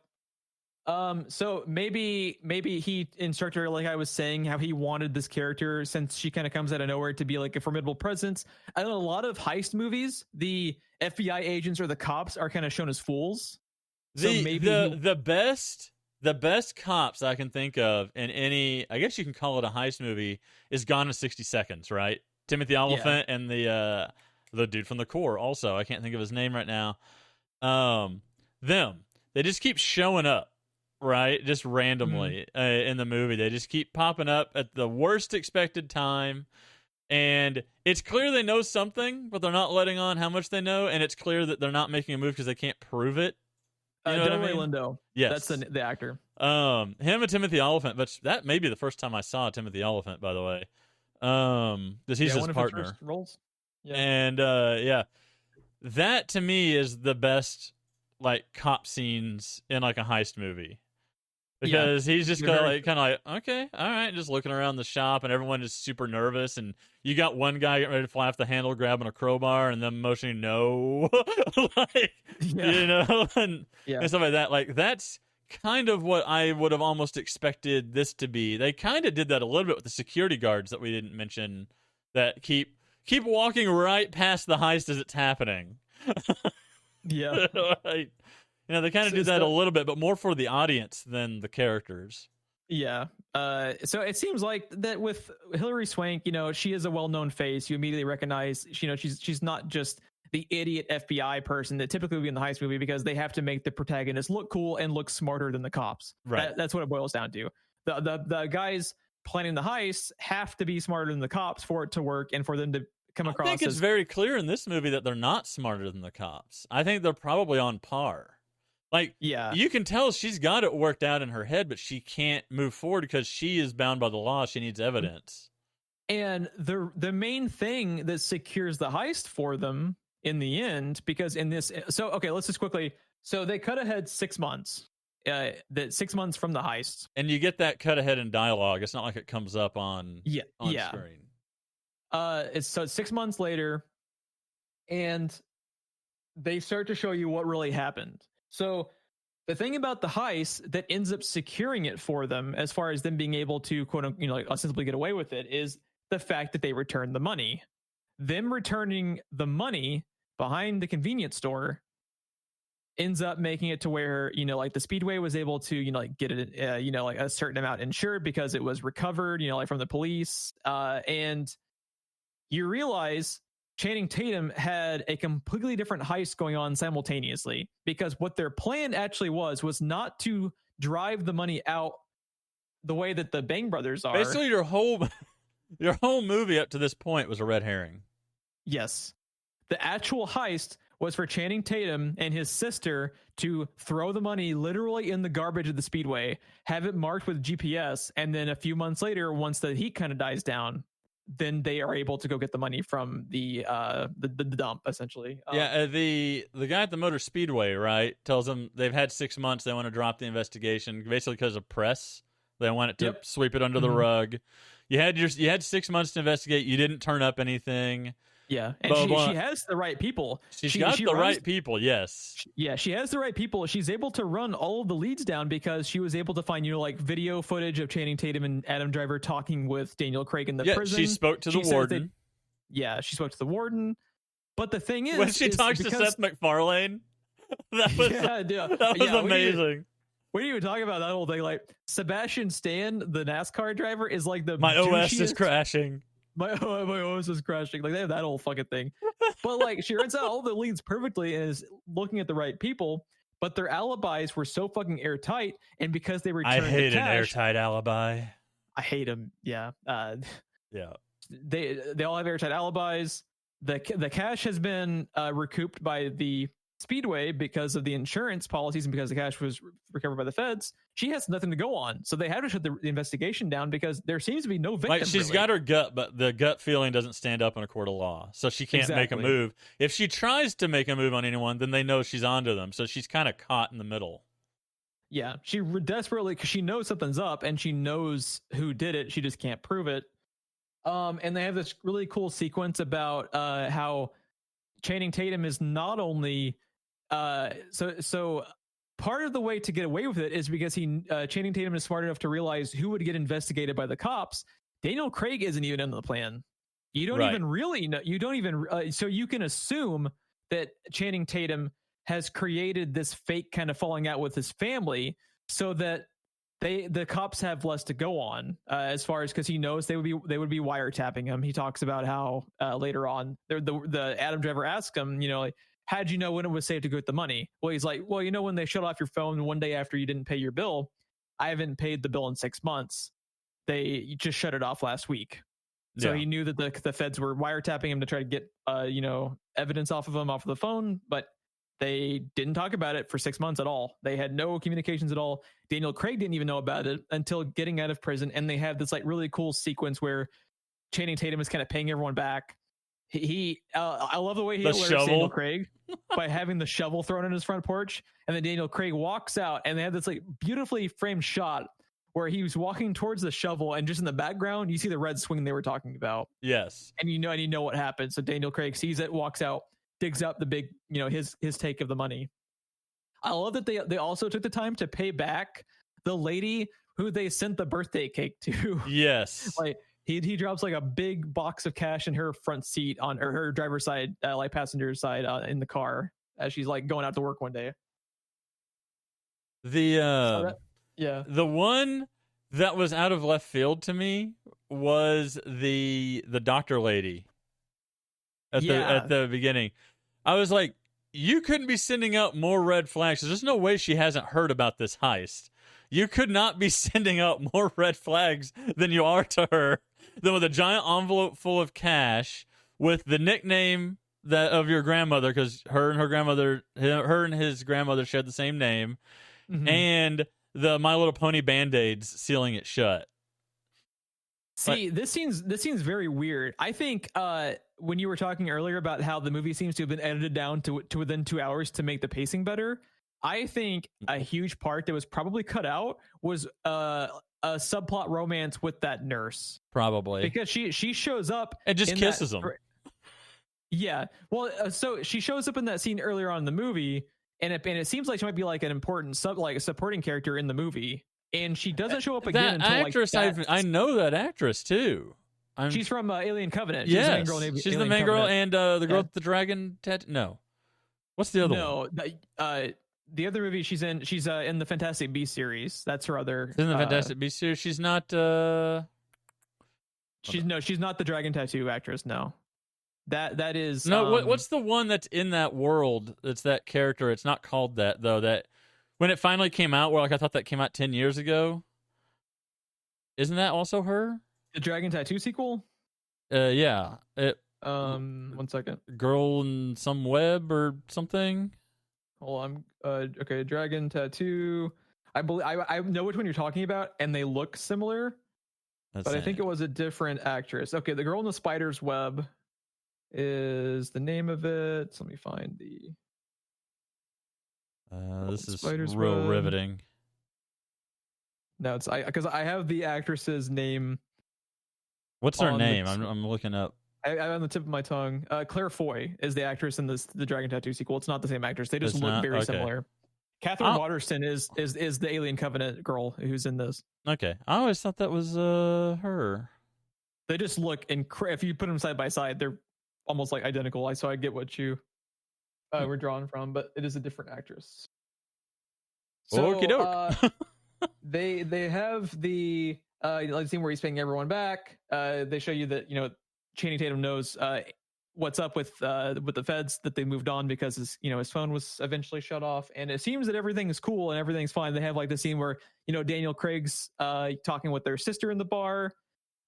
So maybe he instructed her, like I was saying, how he wanted this character, since she kind of comes out of nowhere, to be like a formidable presence. I know a lot of heist movies, the FBI agents or the cops are kind of shown as fools. So the best cops I can think of in any, I guess you can call it a heist movie, is Gone in 60 Seconds, right? Timothy Olyphant and the dude from The Core. Also, I can't think of his name right now. They just keep showing up. Right, just randomly in the movie. They just keep popping up at the worst expected time, and it's clear they know something, but they're not letting on how much they know, and it's clear that they're not making a move because they can't prove it. You know Delroy Lindo. Yes. That's the actor. Him and Timothy Olyphant, but that may be the first time I saw Timothy Olyphant, by the way. Because he's his one of partner. his first roles. Yeah. And that to me is the best like cop scenes in like a heist movie. Because he's just kind of like, okay, all right, just looking around the shop, and everyone is super nervous, and you got one guy getting ready to fly off the handle, grabbing a crowbar, and then motioning no, like, and stuff like that. Like, that's kind of what I would have almost expected this to be. They kind of did that a little bit with the security guards that we didn't mention, that keep walking right past the heist as it's happening. Yeah. Right. They kind of do that a little bit, but more for the audience than the characters. Yeah. So it seems like that with Hilary Swank, she is a well-known face. You immediately recognize, she's not just the idiot FBI person that typically would be in the heist movie, because they have to make the protagonist look cool and look smarter than the cops. Right. That's what it boils down to. The guys planning the heist have to be smarter than the cops for it to work and for them to come across. I think it's very clear in this movie that they're not smarter than the cops. I think they're probably on par. Like, you can tell she's got it worked out in her head, but she can't move forward because she is bound by the law. She needs evidence. And the main thing that secures the heist for them in the end, because in this, so, okay, let's just quickly. So they cut ahead 6 months, 6 months from the heist. And you get that cut ahead in dialogue. It's not like it comes up on screen. It's 6 months later, and they start to show you what really happened. So the thing about the heist that ends up securing it for them, as far as them being able to, quote unquote, like ostensibly get away with it, is the fact that they returned the money. Them returning the money behind the convenience store ends up making it to where, like the Speedway was able to, like get it, like a certain amount insured because it was recovered, like from the police. And you realize Channing Tatum had a completely different heist going on simultaneously, because what their plan actually was not to drive the money out the way that the Bang brothers are. Basically, your whole movie up to this point was a red herring. Yes. The actual heist was for Channing Tatum and his sister to throw the money literally in the garbage of the Speedway, have it marked with GPS, and then a few months later, once the heat kind of dies down, then they are able to go get the money from the dump, essentially. The guy at the Motor Speedway, right, tells them they've had 6 months. They want to drop the investigation, basically because of press. They want it to sweep it under the rug. You had 6 months to investigate. You didn't turn up anything. Yeah, and she has the right people. She got the right people, yes. Yeah, she has the right people. She's able to run all of the leads down because she was able to find, like video footage of Channing Tatum and Adam Driver talking with Daniel Craig in the prison. She spoke to the warden. She spoke to the warden. But the thing is, when she talks to Seth MacFarlane, that was amazing. We didn't even talk about that whole thing. Like, Sebastian Stan, the NASCAR driver, is like the my OS is crashing. My OS is crashing. Like, they have that whole fucking thing. But like, she runs out all the leads perfectly and is looking at the right people. But their alibis were so fucking airtight, and because they returned I hate the cash, an airtight alibi. I hate them. Yeah. Yeah. They all have airtight alibis. The cash has been recouped by the Speedway because of the insurance policies and because the cash was recovered by the feds. She has nothing to go on, so they have to shut the investigation down because there seems to be no victim. Like, she's got her gut, but the gut feeling doesn't stand up in a court of law, so she can't make a move. If she tries to make a move on anyone, then they know she's onto them, so she's kind of caught in the middle. Yeah, she desperately, because she knows something's up and she knows who did it, she just can't prove it. And they have this really cool sequence about how Channing Tatum is not only so part of the way to get away with it is because Channing Tatum is smart enough to realize who would get investigated by the cops. Daniel Craig isn't even in the plan. You don't even really know. You don't even so you can assume that Channing Tatum has created this fake kind of falling out with his family so that the cops have less to go on as far as, because he knows they would be wiretapping him. He talks about how later on the Adam Driver asks him, like, how'd you know when it was safe to go get the money? Well, he's like, well, when they shut off your phone one day after you didn't pay your bill, I haven't paid the bill in 6 months. They just shut it off last week. So he knew that the feds were wiretapping him to try to get, evidence off of him off of the phone, but they didn't talk about it for 6 months at all. They had no communications at all. Daniel Craig didn't even know about it until getting out of prison. And they have this like really cool sequence where Channing Tatum is kind of paying everyone back. I love the way he The alerts shovel. Daniel Craig by having the shovel thrown on his front porch, and then Daniel Craig walks out, and they have this like beautifully framed shot where he was walking towards the shovel, and just in the background you see the red swing they were talking about. Yes, and you know what happened. So Daniel Craig sees it, walks out, digs up the big, his take of the money. I love that they also took the time to pay back the lady who they sent the birthday cake to. Yes, like. He drops like a big box of cash in her front seat on her driver's side, like passenger side in the car as she's like going out to work one day. The one that was out of left field to me was the doctor lady at the beginning. I was like, you couldn't be sending out more red flags. There's no way she hasn't heard about this heist. You could not be sending out more red flags than you are to her. Then with a giant envelope full of cash with the nickname of your grandmother, because her and his grandmother shared the same name, and the My Little Pony Band-Aids sealing it shut. See, this seems very weird. I think when you were talking earlier about how the movie seems to have been edited down to within 2 hours to make the pacing better, I think a huge part that was probably cut out was a subplot romance with that nurse, probably because she shows up and just kisses him. Yeah, well, so she shows up in that scene earlier on in the movie, and it seems like she might be like an important supporting character in the movie, and she doesn't show up again until actress. I know that actress too. She's from Alien Covenant. Yes, she's the main girl, and the girl with the dragon tattoo. No, what's the other one? No, the other movie she's in the Fantastic Beasts series. That's her other. She's in the Fantastic Beasts series. She's not. She's not the dragon tattoo actress. No, that is no. What's the one that's in that world? It's that character. It's not called that though. That when it finally came out, where I thought that came out 10 years ago. Isn't that also her? The dragon tattoo sequel? Yeah. 1 second. Girl in some web or something. Hold on. Okay, dragon tattoo. I know which one you're talking about, and they look similar. But I think it was a different actress. Okay, the girl in the spider's web is the name of it. So let me find the. This is real riveting. No, it's because I have the actress's name. What's her name? I'm looking up. I on the tip of my tongue. Claire Foy is the actress in the Dragon Tattoo sequel. It's not the same actress. They just look very similar. Catherine Waterston is the Alien Covenant girl who's in this. Okay, I always thought that was her. They just look if you put them side by side, they're almost like identical. So I get what you were drawn from, but it is a different actress. So they have the like scene where he's paying everyone back. They show you that Channing Tatum knows what's up with the feds, that they moved on because his phone was eventually shut off, and it seems that everything is cool and everything's fine. They have like the scene where Daniel Craig's talking with their sister in the bar.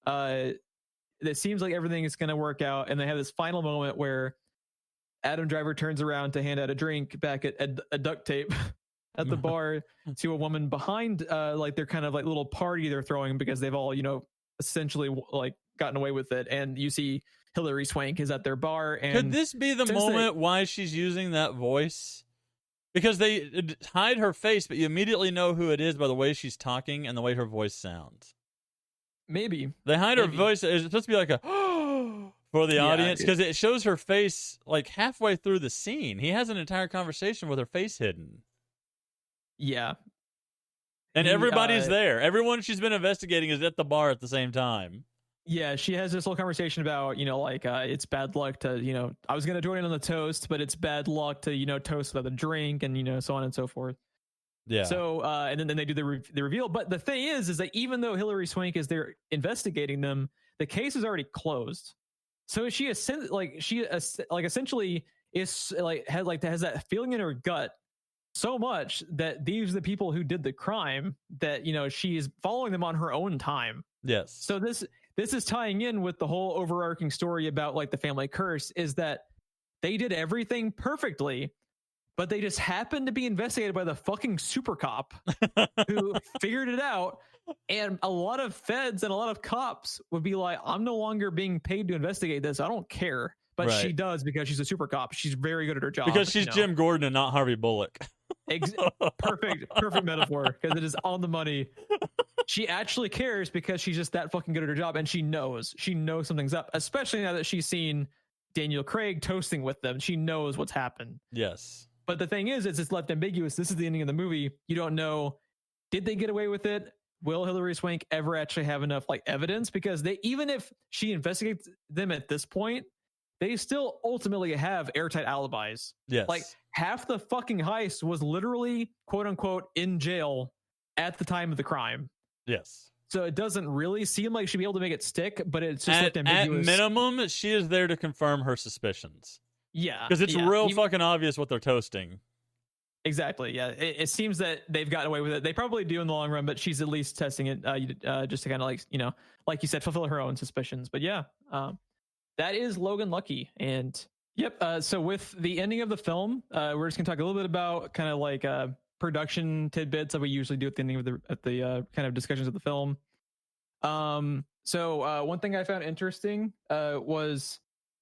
It seems like everything is going to work out, and they have this final moment where Adam Driver turns around to hand out a drink back at a duct tape at the bar to a woman behind like their kind of like little party they're throwing because they've all essentially like gotten away with it, and you see Hilary Swank is at their bar. And could this be the moment why she's using that voice? Because they hide her face, but you immediately know who it is by the way she's talking and the way her voice sounds. Maybe they hide her voice. It's supposed to be like a for the audience, because it shows her face like halfway through the scene. He has an entire conversation with her face hidden. Yeah. And everybody's there. Everyone she's been investigating is at the bar at the same time. Yeah, she has this whole conversation about, it's bad luck to, I was going to join in on the toast, but it's bad luck to, toast without a drink and, so on and so forth. Yeah. So, and then they do the reveal. But the thing is that even though Hilary Swank is there investigating them, the case is already closed. So she essentially is like, has that feeling in her gut so much that these are the people who did the crime, that she is following them on her own time. Yes. So this is tying in with the whole overarching story about like the family curse, is that they did everything perfectly, but they just happened to be investigated by the fucking super cop who figured it out. And a lot of feds and a lot of cops would be like, I'm no longer being paid to investigate this. I don't care. But she does because she's a super cop. She's very good at her job. Because she's Jim Gordon and not Harvey Bullock. Perfect metaphor, because it is on the money. She actually cares because she's just that fucking good at her job, and she knows something's up, especially now that she's seen Daniel Craig toasting with them. She knows what's happened. Yes. But the thing is, it's left ambiguous. This is the ending of the movie. You don't know, did they get away with it? Will Hilary Swank ever actually have enough like evidence? Because they, even if she investigates them at this point, they still ultimately have airtight alibis. Yes. Like half the fucking heist was literally quote unquote in jail at the time of the crime. Yes. So it doesn't really seem like she'd be able to make it stick, but it's just left ambiguous. At minimum, she is there to confirm her suspicions. Yeah. Because it's real fucking obvious what they're toasting. Exactly. Yeah. It seems that they've gotten away with it. They probably do in the long run, but she's at least testing it just to kind of like, like you said, fulfill her own suspicions. But yeah, that is Logan Lucky. And yep. So with the ending of the film, we're just gonna talk a little bit about kind of like production tidbits that we usually do at the ending of the kind of discussions of the film. So one thing I found interesting was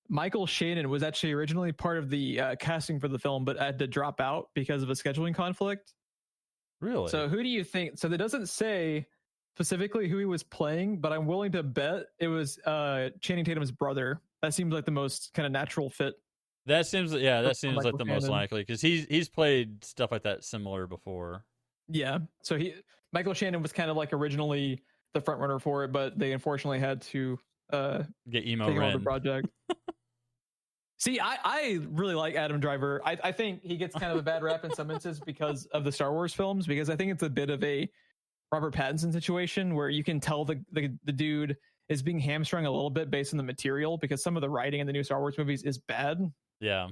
Michael Shannon was actually originally part of the casting for the film, but had to drop out because of a scheduling conflict. Really? So who do you think? So that doesn't say specifically who he was playing, but I'm willing to bet it was Channing Tatum's brother. That seems like the most kind of natural fit. That seems like the most likely, because he's played stuff like that similar before. Yeah. So Michael Shannon was kind of like originally the front runner for it, but they unfortunately had to get emo take Ren. over the project. See, I really like Adam Driver. I think he gets kind of a bad rap in some instances because of the Star Wars films, because I think it's a bit of a Robert Pattinson situation where you can tell the dude is being hamstrung a little bit based on the material, because some of the writing in the new Star Wars movies is bad. Yeah.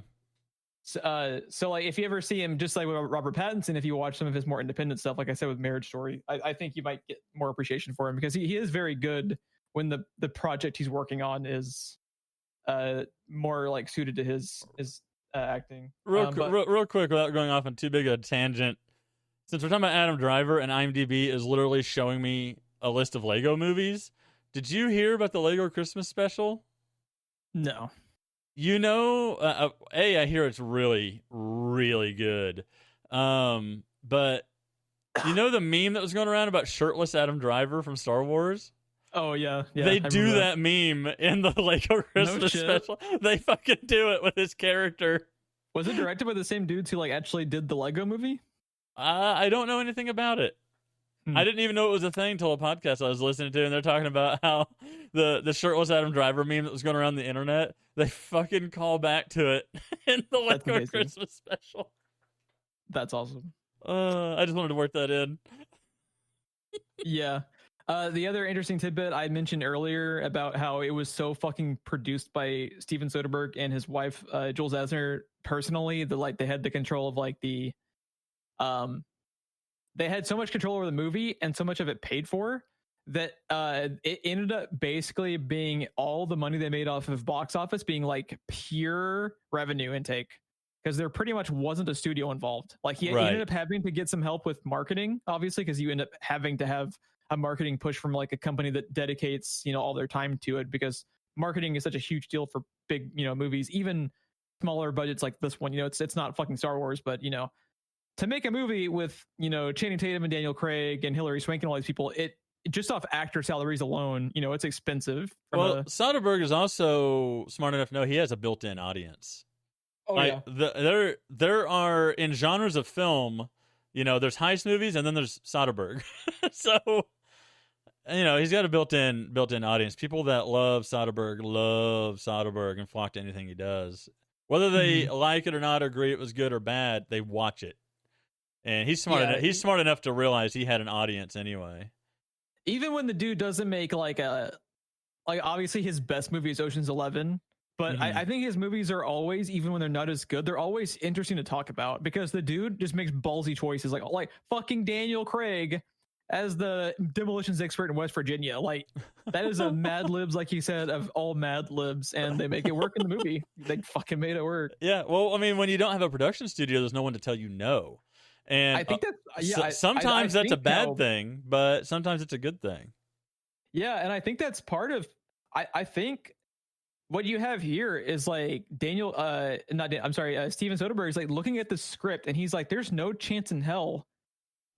So like if you ever see him, just like with Robert Pattinson, if you watch some of his more independent stuff, like I said with Marriage Story, I think you might get more appreciation for him, because he is very good when the project he's working on is more like suited to his acting. Real quick, without going off on too big a tangent, since we're talking about Adam Driver and IMDb is literally showing me a list of Lego movies, did you hear about the Lego Christmas special? No. I hear it's really, really good. But you know the meme that was going around about shirtless Adam Driver from Star Wars? Oh yeah. They do that meme in the Lego Christmas special. They fucking do it with his character. Was it directed by the same dudes who like actually did the Lego movie? I don't know anything about it. I didn't even know it was a thing till a podcast I was listening to, and they're talking about how the shirtless Adam Driver meme that was going around the internet, they fucking call back to it in the Lego Christmas special. That's awesome. I just wanted to work that in. Yeah. The other interesting tidbit I mentioned earlier about how it was so fucking produced by Steven Soderbergh and his wife, Jules Asner, personally, they had the control of like the they had so much control over the movie and so much of it paid for that it ended up basically being all the money they made off of box office being like pure revenue intake, because there pretty much wasn't a studio involved. Like he ended up having to get some help with marketing, obviously, because you end up having to have a marketing push from like a company that dedicates all their time to it, because marketing is such a huge deal for big movies, even smaller budgets like this one. It's not fucking Star Wars, but to make a movie with Channing Tatum and Daniel Craig and Hilary Swank and all these people, it just off actor salaries alone, it's expensive. Soderbergh is also smart enough to know he has a built-in audience. Oh yeah. There are, in genres of film, there's heist movies and then there's Soderbergh. So he's got a built-in audience. People that love Soderbergh and flock to anything he does, whether they like it or not, or agree it was good or bad, they watch it. And he's smart enough. He's smart enough to realize he had an audience anyway. Even when the dude doesn't make like obviously his best movie is Ocean's 11, but I think his movies are always, even when they're not as good, they're always interesting to talk about, because the dude just makes ballsy choices, like fucking Daniel Craig as the demolitions expert in West Virginia. Like, that is a Mad Libs, like you said, of all Mad Libs, and they make it work in the movie. They fucking made it work. Yeah, well, I mean, when you don't have a production studio, there's no one to tell you no. And I think that sometimes that's a bad how, thing, but sometimes it's a good thing. Yeah, and I think that's part of. I think what you have here is like Steven Soderbergh is like looking at the script, and he's like, "There's no chance in hell."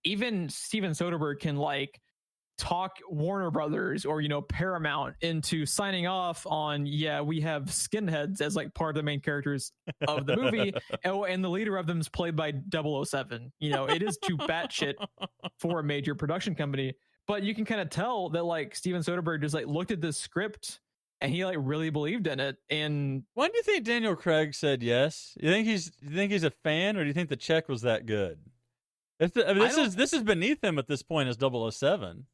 Even Steven Soderbergh can like talk Warner Brothers or Paramount into signing off on, yeah, we have skinheads as like part of the main characters of the movie. And the leader of them is played by 007. It is too batshit for a major production company. But you can kind of tell that like Steven Soderbergh just like looked at this script and he like really believed in it. And why do you think Daniel Craig said yes? You think he's a fan, or do you think the check was that good? This is beneath him at this point as 007.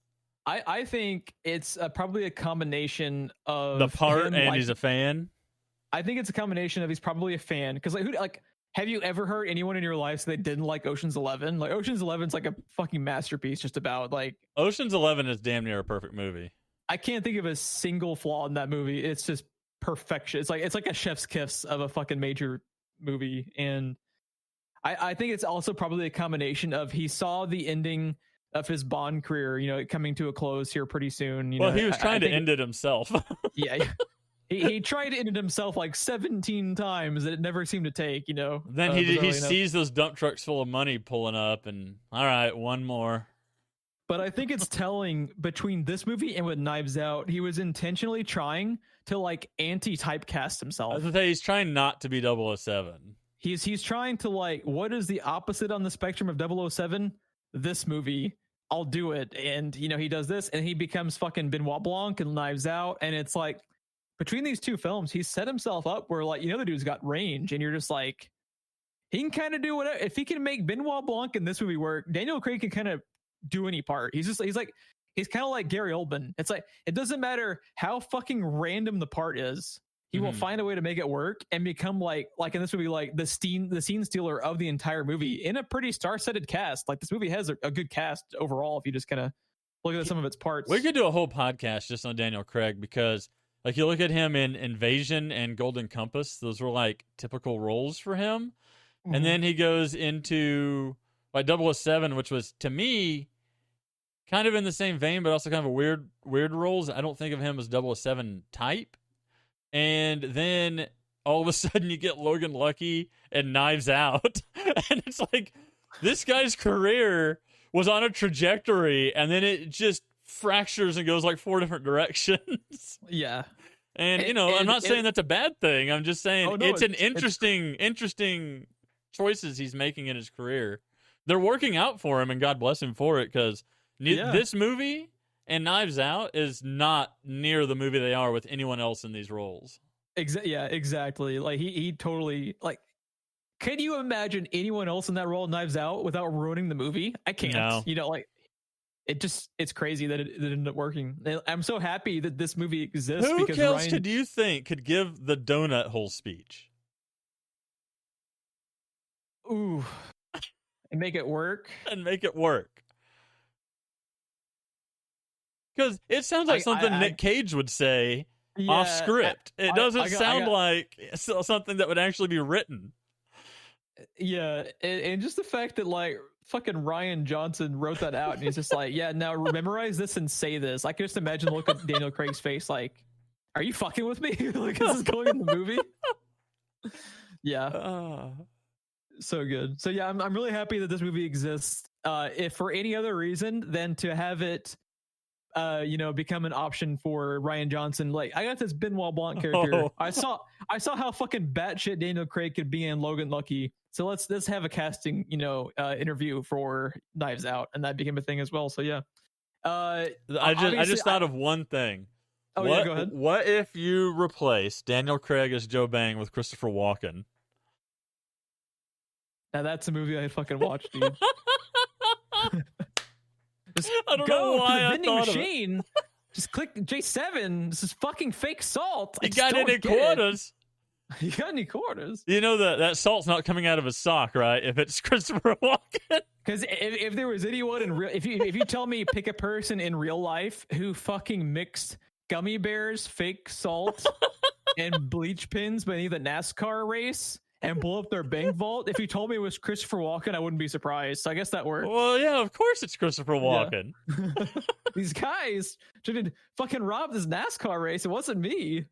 I think it's probably a combination of the part and he's a fan. I think it's a combination of he's probably a fan, because have you ever heard anyone in your life say they didn't like Ocean's 11? Like, Ocean's 11's like a fucking masterpiece. Just about like Ocean's 11 is damn near a perfect movie. I can't think of a single flaw in that movie. It's just perfection. It's like a chef's kiss of a fucking major movie. And I think it's also probably a combination of he saw the ending of his Bond career, coming to a close here pretty soon. He was trying to end it himself. Yeah. He tried to end it himself like 17 times that it never seemed to take, Then he sees those dump trucks full of money pulling up, and all right, one more. But I think it's telling between this movie and with Knives Out, he was intentionally trying to like anti-typecast himself. I was gonna say, he's trying not to be 007. He's trying to like, what is the opposite on the spectrum of 007? This movie. I'll do it. And he does this and he becomes fucking Benoit Blanc and Knives Out. And it's like, between these two films, he's set himself up where like, the dude's got range, and you're just like, he can kind of do whatever. If he can make Benoit Blanc in this movie work, Daniel Craig can kind of do any part. He's kind of like Gary Oldman. It's like, it doesn't matter how fucking random the part is. He will find a way to make it work and become like in this movie, like the scene stealer of the entire movie in a pretty star-studded cast. Like, this movie has a good cast overall if you just kind of look at some of its parts. We could do a whole podcast just on Daniel Craig, because like you look at him in Invasion and Golden Compass, those were like typical roles for him. Mm-hmm. And then he goes into like 007, which was to me kind of in the same vein, but also kind of a weird roles. I don't think of him as 007 type. And then all of a sudden you get Logan Lucky and Knives Out. And it's like, this guy's career was on a trajectory, and then it just fractures and goes like 4 different directions. Yeah. And I'm not saying that's a bad thing. I'm just saying it's interesting choices he's making in his career. They're working out for him, and God bless him for it, because this movie and Knives Out is not near the movie they are with anyone else in these roles. Exactly. Like, he totally, like, can you imagine anyone else in that role, Knives Out, without ruining the movie? I can't. No. It's crazy that it ended up working. I'm so happy that this movie exists. Who because else do you think could give the donut hole speech? Ooh. And make it work. Because it sounds like something Nick Cage would say off script. It doesn't sound like something that would actually be written. Yeah, and just the fact that like fucking Ryan Johnson wrote that out, and he's just like, yeah, now memorize this and say this. I can just imagine the look at Daniel Craig's face, like, are you fucking with me? Like, this is going in the movie. Yeah. So good. So yeah, I'm really happy that this movie exists. If for any other reason than to have it become an option for Ryan Johnson. Like, I got this Benoit Blanc character. I saw how fucking batshit Daniel Craig could be in Logan Lucky. So let's have a casting, interview for Knives Out, and that became a thing as well. So yeah. I just thought of one thing. Oh, yeah, go ahead. What if you replace Daniel Craig as Joe Bang with Christopher Walken? Now that's a movie I'd fucking watch, dude. Just I don't know why to the I vending thought machine. Just click J7. This is fucking fake salt. You got any quarters? You got any quarters? You know that salt's not coming out of his sock, right? If it's Christopher Walken. Because if there was anyone in real, if you tell me pick a person in real life who fucking mixed gummy bears, fake salt, and bleach pins beneath a NASCAR race and blew up their bank vault, if you told me it was Christopher Walken, I wouldn't be surprised. So I guess that worked. Well, yeah, of course it's Christopher Walken. Yeah. These guys should fucking rob this NASCAR race. It wasn't me.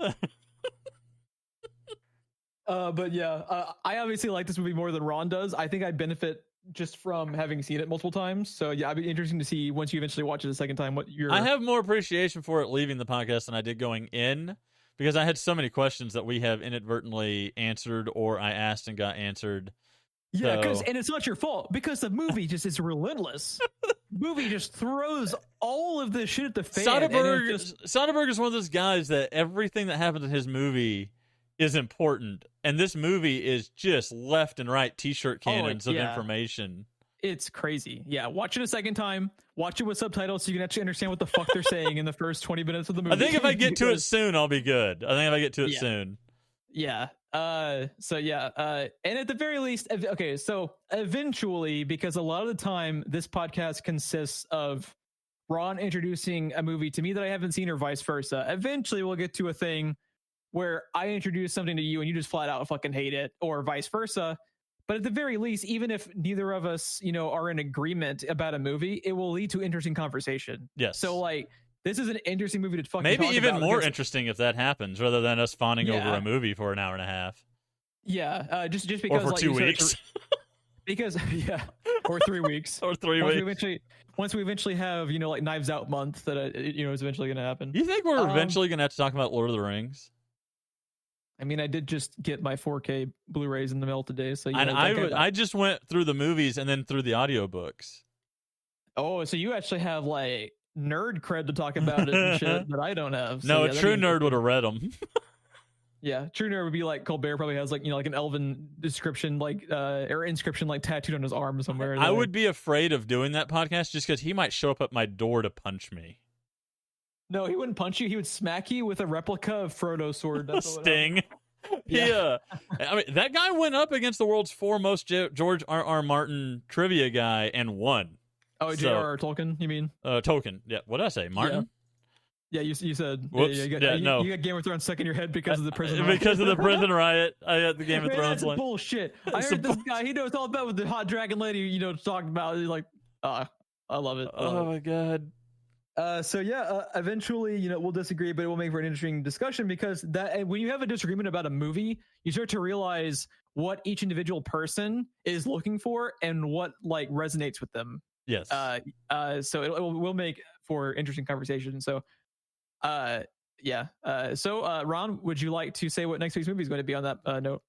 But yeah, I obviously like this movie more than Ron does. I think I benefit just from having seen it multiple times. So yeah, it'd be interesting to see once you eventually watch it a second time what your. I have more appreciation for it leaving the podcast than I did going in, because I had so many questions that we have inadvertently answered, or I asked and got answered. Yeah, and it's not your fault, because the movie just is relentless. Movie just throws all of this shit at the fan. Soderbergh is one of those guys that everything that happens in his movie is important, and this movie is just left and right t-shirt cannons of information. It's crazy. Yeah, watch it a second time. Watch it with subtitles so you can actually understand what the fuck they're saying in the first 20 minutes of the movie. I think if I get to it soon, I'll be good. Soon. Yeah. So yeah. And at the very least, okay. So eventually, because a lot of the time this podcast consists of Ron introducing a movie to me that I haven't seen, or vice versa. Eventually, we'll get to a thing where I introduce something to you and you just flat out fucking hate it, or vice versa. But at the very least, even if neither of us, are in agreement about a movie, it will lead to interesting conversation. Yes. So like, this is an interesting movie to fucking maybe talk even about more interesting if that happens, rather than us fawning over a movie for an hour and a half. Yeah. Just because, or for 2 weeks. Because or 3 weeks. Or 3 weeks. Once we eventually have, like Knives Out month that, is eventually going to happen. You think we're eventually going to have to talk about Lord of the Rings? I mean, I did just get my 4K Blu-rays in the mail today, so and I just went through the movies and then through the audiobooks. Oh, so you actually have like nerd cred to talk about it and shit that I don't have. So, no, a true nerd would have read them. Yeah, true nerd would be like Colbert probably has like like an elven description or inscription like tattooed on his arm somewhere. I would be afraid of doing that podcast just because he might show up at my door to punch me. No, he wouldn't punch you. He would smack you with a replica of Frodo's sword. That's Sting. Yeah. I mean, that guy went up against the world's foremost George R.R. Martin trivia guy and won. Oh, J.R.R. Tolkien, you mean? Tolkien. Yeah. What did I say? Martin? Yeah, you said. Whoops. You got Game of Thrones stuck in your head because of the prison riot. Because of the prison riot. I had the Game of Thrones that's one. Bullshit. I heard this guy, he knows all about what the hot dragon lady, talked about. He's like, I love it. My God. So yeah, eventually, we'll disagree, but it will make for an interesting discussion, because that when you have a disagreement about a movie, you start to realize what each individual person is looking for and what like resonates with them. Yes. So it will make for interesting conversation. So, So, Ron, would you like to say what next week's movie is going to be on that note?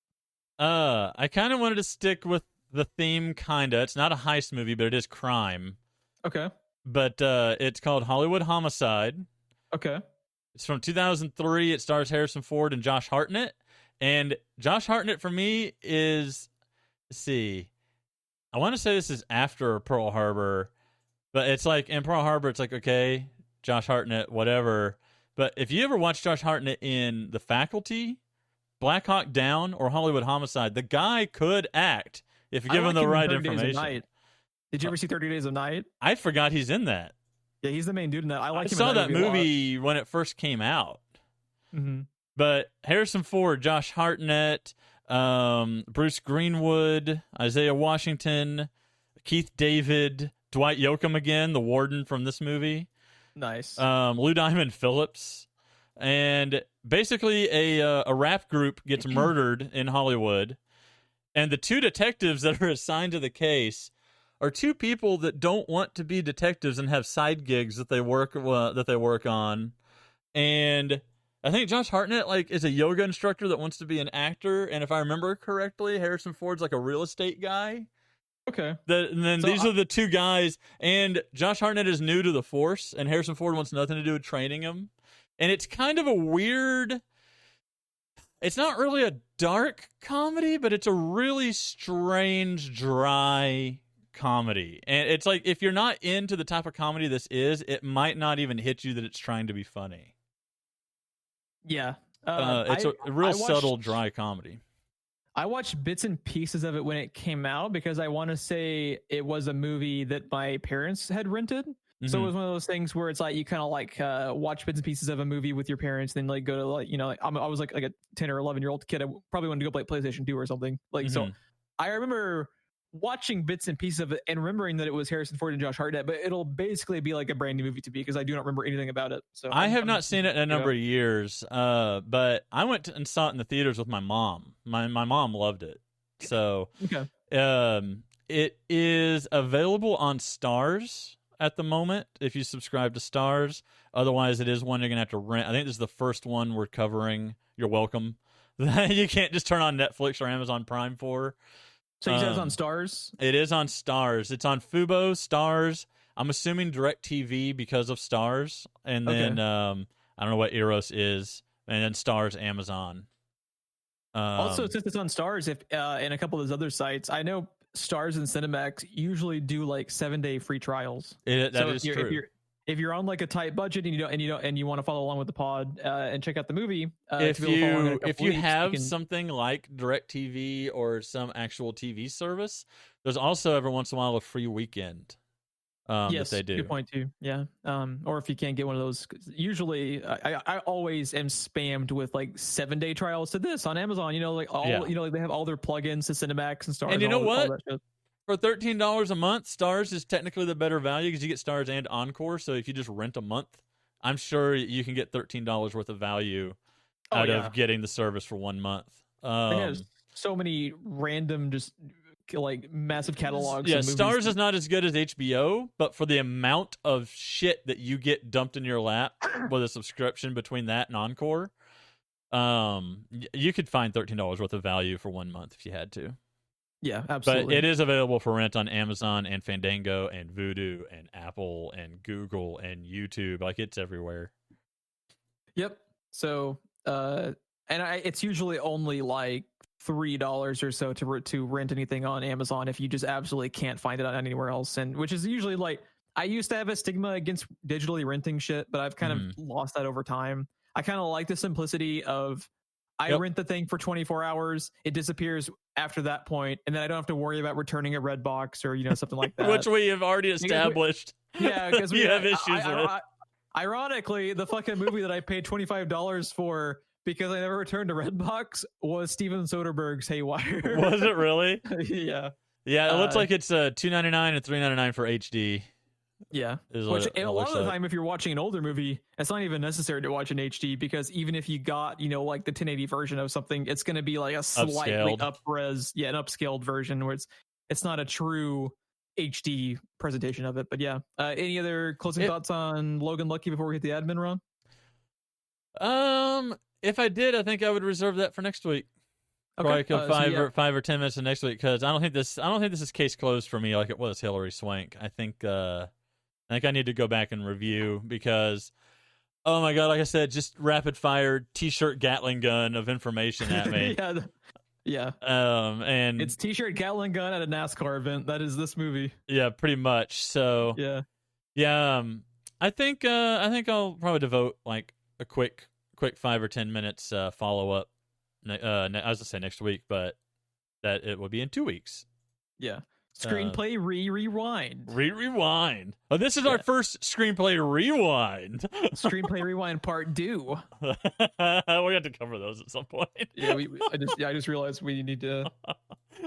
I kind of wanted to stick with the theme, kinda. It's not a heist movie, but it is crime. Okay. But it's called Hollywood Homicide. Okay. It's from 2003. It stars Harrison Ford and Josh Hartnett. And Josh Hartnett, for me, is... Let's see. I want to say this is after Pearl Harbor. But it's like, in Pearl Harbor, it's like, okay, Josh Hartnett, whatever. But if you ever watch Josh Hartnett in The Faculty, Black Hawk Down, or Hollywood Homicide, the guy could act if you give him the right information. Did you ever see 30 Days of Night? I forgot he's in that. Yeah, he's the main dude in that. I saw that movie when it first came out. Mm-hmm. But Harrison Ford, Josh Hartnett, Bruce Greenwood, Isaiah Washington, Keith David, Dwight Yoakam again, the warden from this movie. Nice. Lou Diamond Phillips. And basically a rap group gets murdered in Hollywood. And the two detectives that are assigned to the case are two people that don't want to be detectives and have side gigs that they work on. And I think Josh Hartnett is a yoga instructor that wants to be an actor. And if I remember correctly, Harrison Ford's like a real estate guy. Okay. These are the two guys. And Josh Hartnett is new to the force, and Harrison Ford wants nothing to do with training him. And it's kind of a weird... It's not really a dark comedy, but it's a really strange, dry comedy. And it's like, if you're not into the type of comedy this is, it might not even hit you that it's trying to be funny. Yeah. It's a real subtle, dry comedy. I watched bits and pieces of it when it came out because I want to say it was a movie that my parents had rented. So it was one of those things where it's like you kind of like watch bits and pieces of a movie with your parents, then like go to like like, I was like a 10 or 11-year-old kid. I probably wanted to go play PlayStation 2 or something. Like so, I remember watching bits and pieces of it and remembering that it was Harrison Ford and Josh Hartnett, but it'll basically be like a brand new movie to me because I do not remember anything about it. So I have not seen it in a number of years, but I went and saw it in the theaters with my mom. My mom loved it. So it is available on Stars at the moment if you subscribe to Stars. Otherwise, it is one you're going to have to rent. I think this is the first one we're covering. You're welcome. You can't just turn on Netflix or Amazon Prime for. So you said it's on Stars? It is on Stars. It's on Fubo, Stars. I'm assuming DirecTV because of Stars. And then I don't know what Eros is. And then Stars, Amazon. Also, since it's on Stars, if and a couple of those other sites, I know Stars and Cinemax usually do like 7-day free trials. That is true. If you're on like a tight budget and you want to follow along with the pod and check out the movie, if you have something like DirecTV or some actual TV service, there's also every once in a while a free weekend. Yes, that they do. Good point too. Yeah. Or if you can't get one of those, usually I always am spammed with like 7-day trials to this on Amazon. Like like they have all their plugins to Cinemax and Stars. And you know what? For $13 a month, Stars is technically the better value because you get Stars and Encore. So if you just rent a month, I'm sure you can get $13 worth of value out of getting the service for 1 month. It has so many random, just like massive catalogs. Yeah, Stars is not as good as HBO, but for the amount of shit that you get dumped in your lap with a subscription between that and Encore, you could find $13 worth of value for 1 month if you had to. Yeah, absolutely. But it is available for rent on Amazon and Fandango and Vudu and Apple and Google and YouTube. Like, it's everywhere. Yep. So, it's usually only like $3 or so to rent anything on Amazon if you just absolutely can't find it on anywhere else. And which is usually like, I used to have a stigma against digitally renting shit, but I've kind of lost that over time. I kind of like the simplicity of I rent the thing for 24 hours. It disappears after that point, and then I don't have to worry about returning a red box or something like that. Which we have already established. Because we have issues with. Ironically, the fucking movie that I paid $25 for because I never returned a red box was Steven Soderbergh's Haywire. Was it really? Yeah. Yeah, it looks like it's $2.99 and $3.99 for HD. Yeah, which a lot of the time, if you're watching an older movie, it's not even necessary to watch in HD because even if you got like the 1080 version of something, it's going to be like a slightly up-res, an upscaled version where it's not a true HD presentation of it. But yeah, any other closing thoughts on Logan Lucky before we hit the admin, Ron? If I did, I think I would reserve that for next week. Okay. Probably 5 or 10 minutes of next week because I don't think this is case closed for me like it was Hillary Swank. I think I need to go back and review because, oh my god, like I said, just rapid fire T-shirt Gatling gun of information at me. Yeah. And it's T-shirt Gatling gun at a NASCAR event. That is this movie. Yeah, pretty much. So yeah. I think I'll probably devote like a quick 5 or 10 minutes follow up. I was gonna say next week, but that it will be in 2 weeks. Yeah. Screenplay Rewind. Rewind. Oh, this is our first Screenplay Rewind. Screenplay Rewind Part 2. We have to cover those at some point. Yeah, I just realized we need to.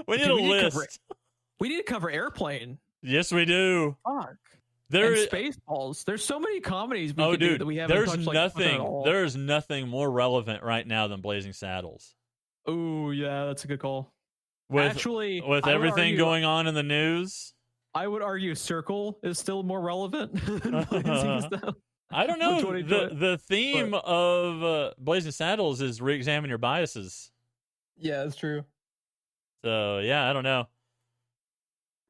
We need a list. We need to cover Airplane. Yes, we do. Fuck. Spaceballs. There's so many comedies we could do that we haven't touched. There's nothing more relevant right now than Blazing Saddles. Oh yeah, that's a good call. With everything going on in the news, I would argue Circle is still more relevant. I don't know. The theme of Blazing Saddles is re-examine your biases. Yeah, that's true. So yeah, I don't know.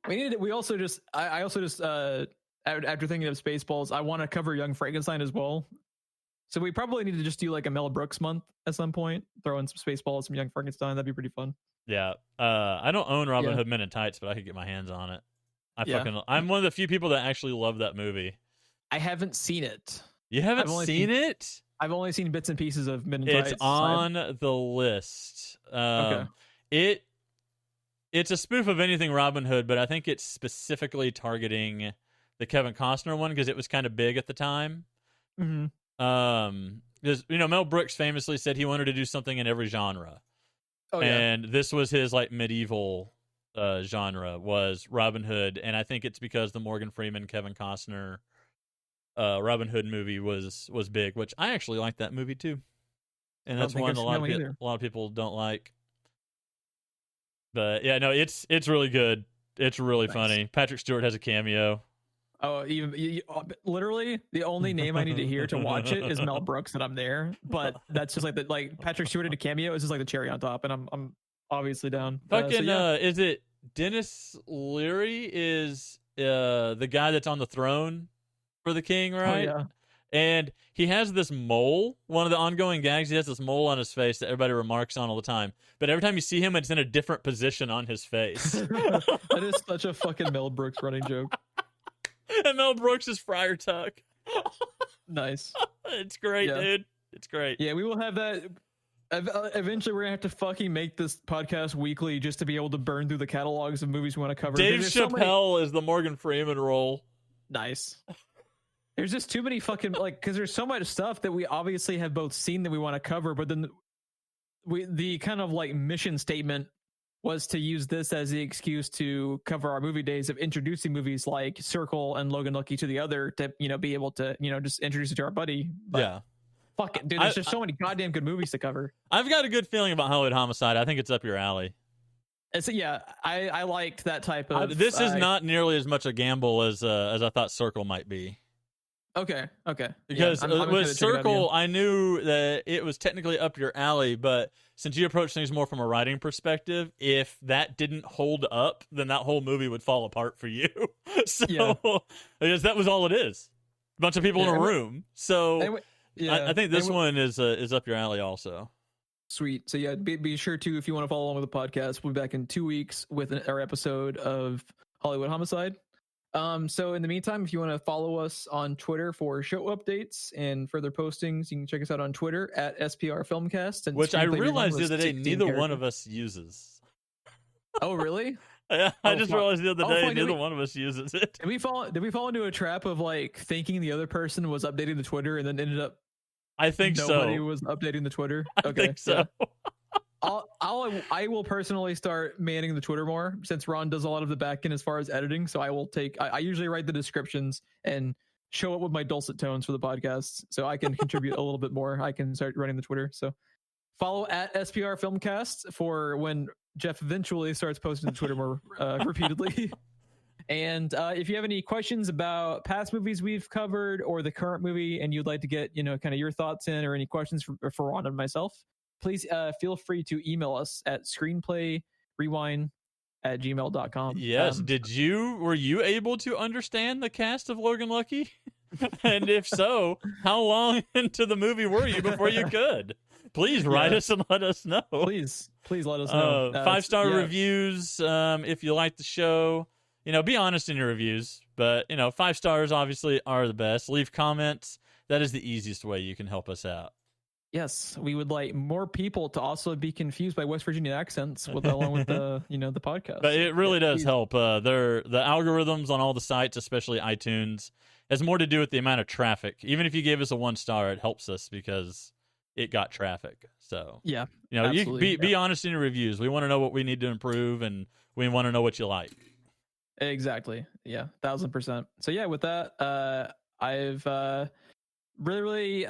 We also just after thinking of Spaceballs, I want to cover Young Frankenstein as well. So we probably need to just do like a Mel Brooks month at some point. Throw in some Spaceballs, some Young Frankenstein. That'd be pretty fun. Yeah. I don't own Robin Hood Men in Tights, but I could get my hands on it. I'm one of the few people that actually love that movie. I haven't seen it. You haven't seen it? I've only seen bits and pieces of Men in Tights. It's on the list. Okay. It's a spoof of anything Robin Hood, but I think it's specifically targeting the Kevin Costner one because it was kind of big at the time. Mm-hmm. Because Mel Brooks famously said he wanted to do something in every genre. Oh yeah. And this was his like medieval genre was Robin Hood, and I think it's because the Morgan Freeman, Kevin Costner Robin Hood movie was big, which I actually like that movie too, and that's one a lot of people don't like. But yeah, no, it's really good. It's really funny. Patrick Stewart has a cameo. Oh, literally the only name I need to hear to watch it is Mel Brooks, and I'm there. But that's just like Patrick Stewart in a cameo is just like the cherry on top, and I'm obviously down. Fucking is it Dennis Leary is the guy that's on the throne for the king, right? Oh, yeah. And he has this mole. One of the ongoing gags, he has this mole on his face that everybody remarks on all the time. But every time you see him, it's in a different position on his face. That is such a fucking Mel Brooks running joke. And Mel Brooks is Friar Tuck. Nice. It's great, dude. It's great. Yeah, we will have that. Eventually, we're gonna have to fucking make this podcast weekly just to be able to burn through the catalogs of movies we want to cover. Dave Chappelle is the Morgan Freeman role. Nice. There's just too many fucking because there's so much stuff that we obviously have both seen that we want to cover, but then the kind of like mission statement was to use this as the excuse to cover our movie days of introducing movies like Circle and Logan Lucky to the other to be able to just introduce it to our buddy. But yeah. Fuck it, dude. There's just so many goddamn good movies to cover. I've got a good feeling about Hollywood Homicide. I think it's up your alley. Yeah, I liked that type of. This is not nearly as much a gamble as I thought Circle might be. Okay. Because with Circle, I knew that it was technically up your alley, but since you approach things more from a writing perspective, if that didn't hold up, then that whole movie would fall apart for you. Because that was all it is. A bunch of people in a room. So I think this one is up your alley also. Sweet. So yeah, be sure to, if you want to follow along with the podcast, we'll be back in 2 weeks with our episode of Hollywood Homicide. So in the meantime, if you want to follow us on Twitter for show updates and further postings, you can check us out on Twitter at SPR Filmcast. And which I realized the other day neither one of us uses. Oh, really? Yeah, I just realized the other day neither one of us uses it. Did we fall into a trap of like thinking the other person was updating the Twitter and then ended up I think nobody was updating the Twitter? I think so. Yeah. I will personally start manning the Twitter more since Ron does a lot of the back end as far as editing. So I will I usually write the descriptions and show up with my dulcet tones for the podcast so I can contribute a little bit more. I can start running the Twitter. So follow at SPR Filmcast for when Geoff eventually starts posting to Twitter more repeatedly. And if you have any questions about past movies we've covered or the current movie and you'd like to get, kind of your thoughts in or any questions for Ron and myself, please feel free to email us at screenplayrewind@gmail.com. Yes. Were you able to understand the cast of Logan Lucky? And if so, how long into the movie were you before you could? Please write us and let us know. Please let us know. 5-star reviews if you like the show. Be honest in your reviews, but 5 stars obviously are the best. Leave comments. That is the easiest way you can help us out. Yes, we would like more people to also be confused by West Virginia accents along with the the podcast. But it really does help. The algorithms on all the sites, especially iTunes, has more to do with the amount of traffic. Even if you gave us a 1 star, it helps us because it got traffic. So yeah, you be honest in your reviews. We want to know what we need to improve, and we want to know what you like. Exactly. Yeah, 1000%. So yeah, with that, I've really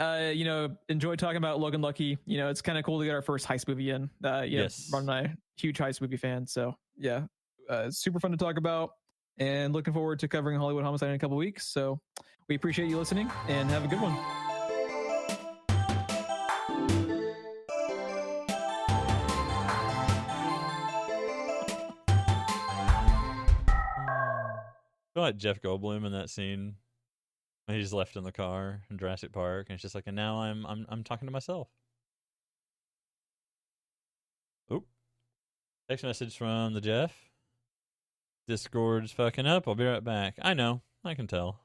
enjoyed talking about Logan Lucky. It's kind of cool to get our first heist movie in. Yes, Ron and I, huge heist movie fan. So yeah, super fun to talk about, and looking forward to covering Hollywood Homicide in a couple weeks. So we appreciate you listening, and have a good one. I feel like Jeff Goldblum in that scene. He's left in the car in Jurassic Park, and it's just like, and now I'm talking to myself. Oop. Text message from the Jeff. Discord's fucking up. I'll be right back. I know. I can tell.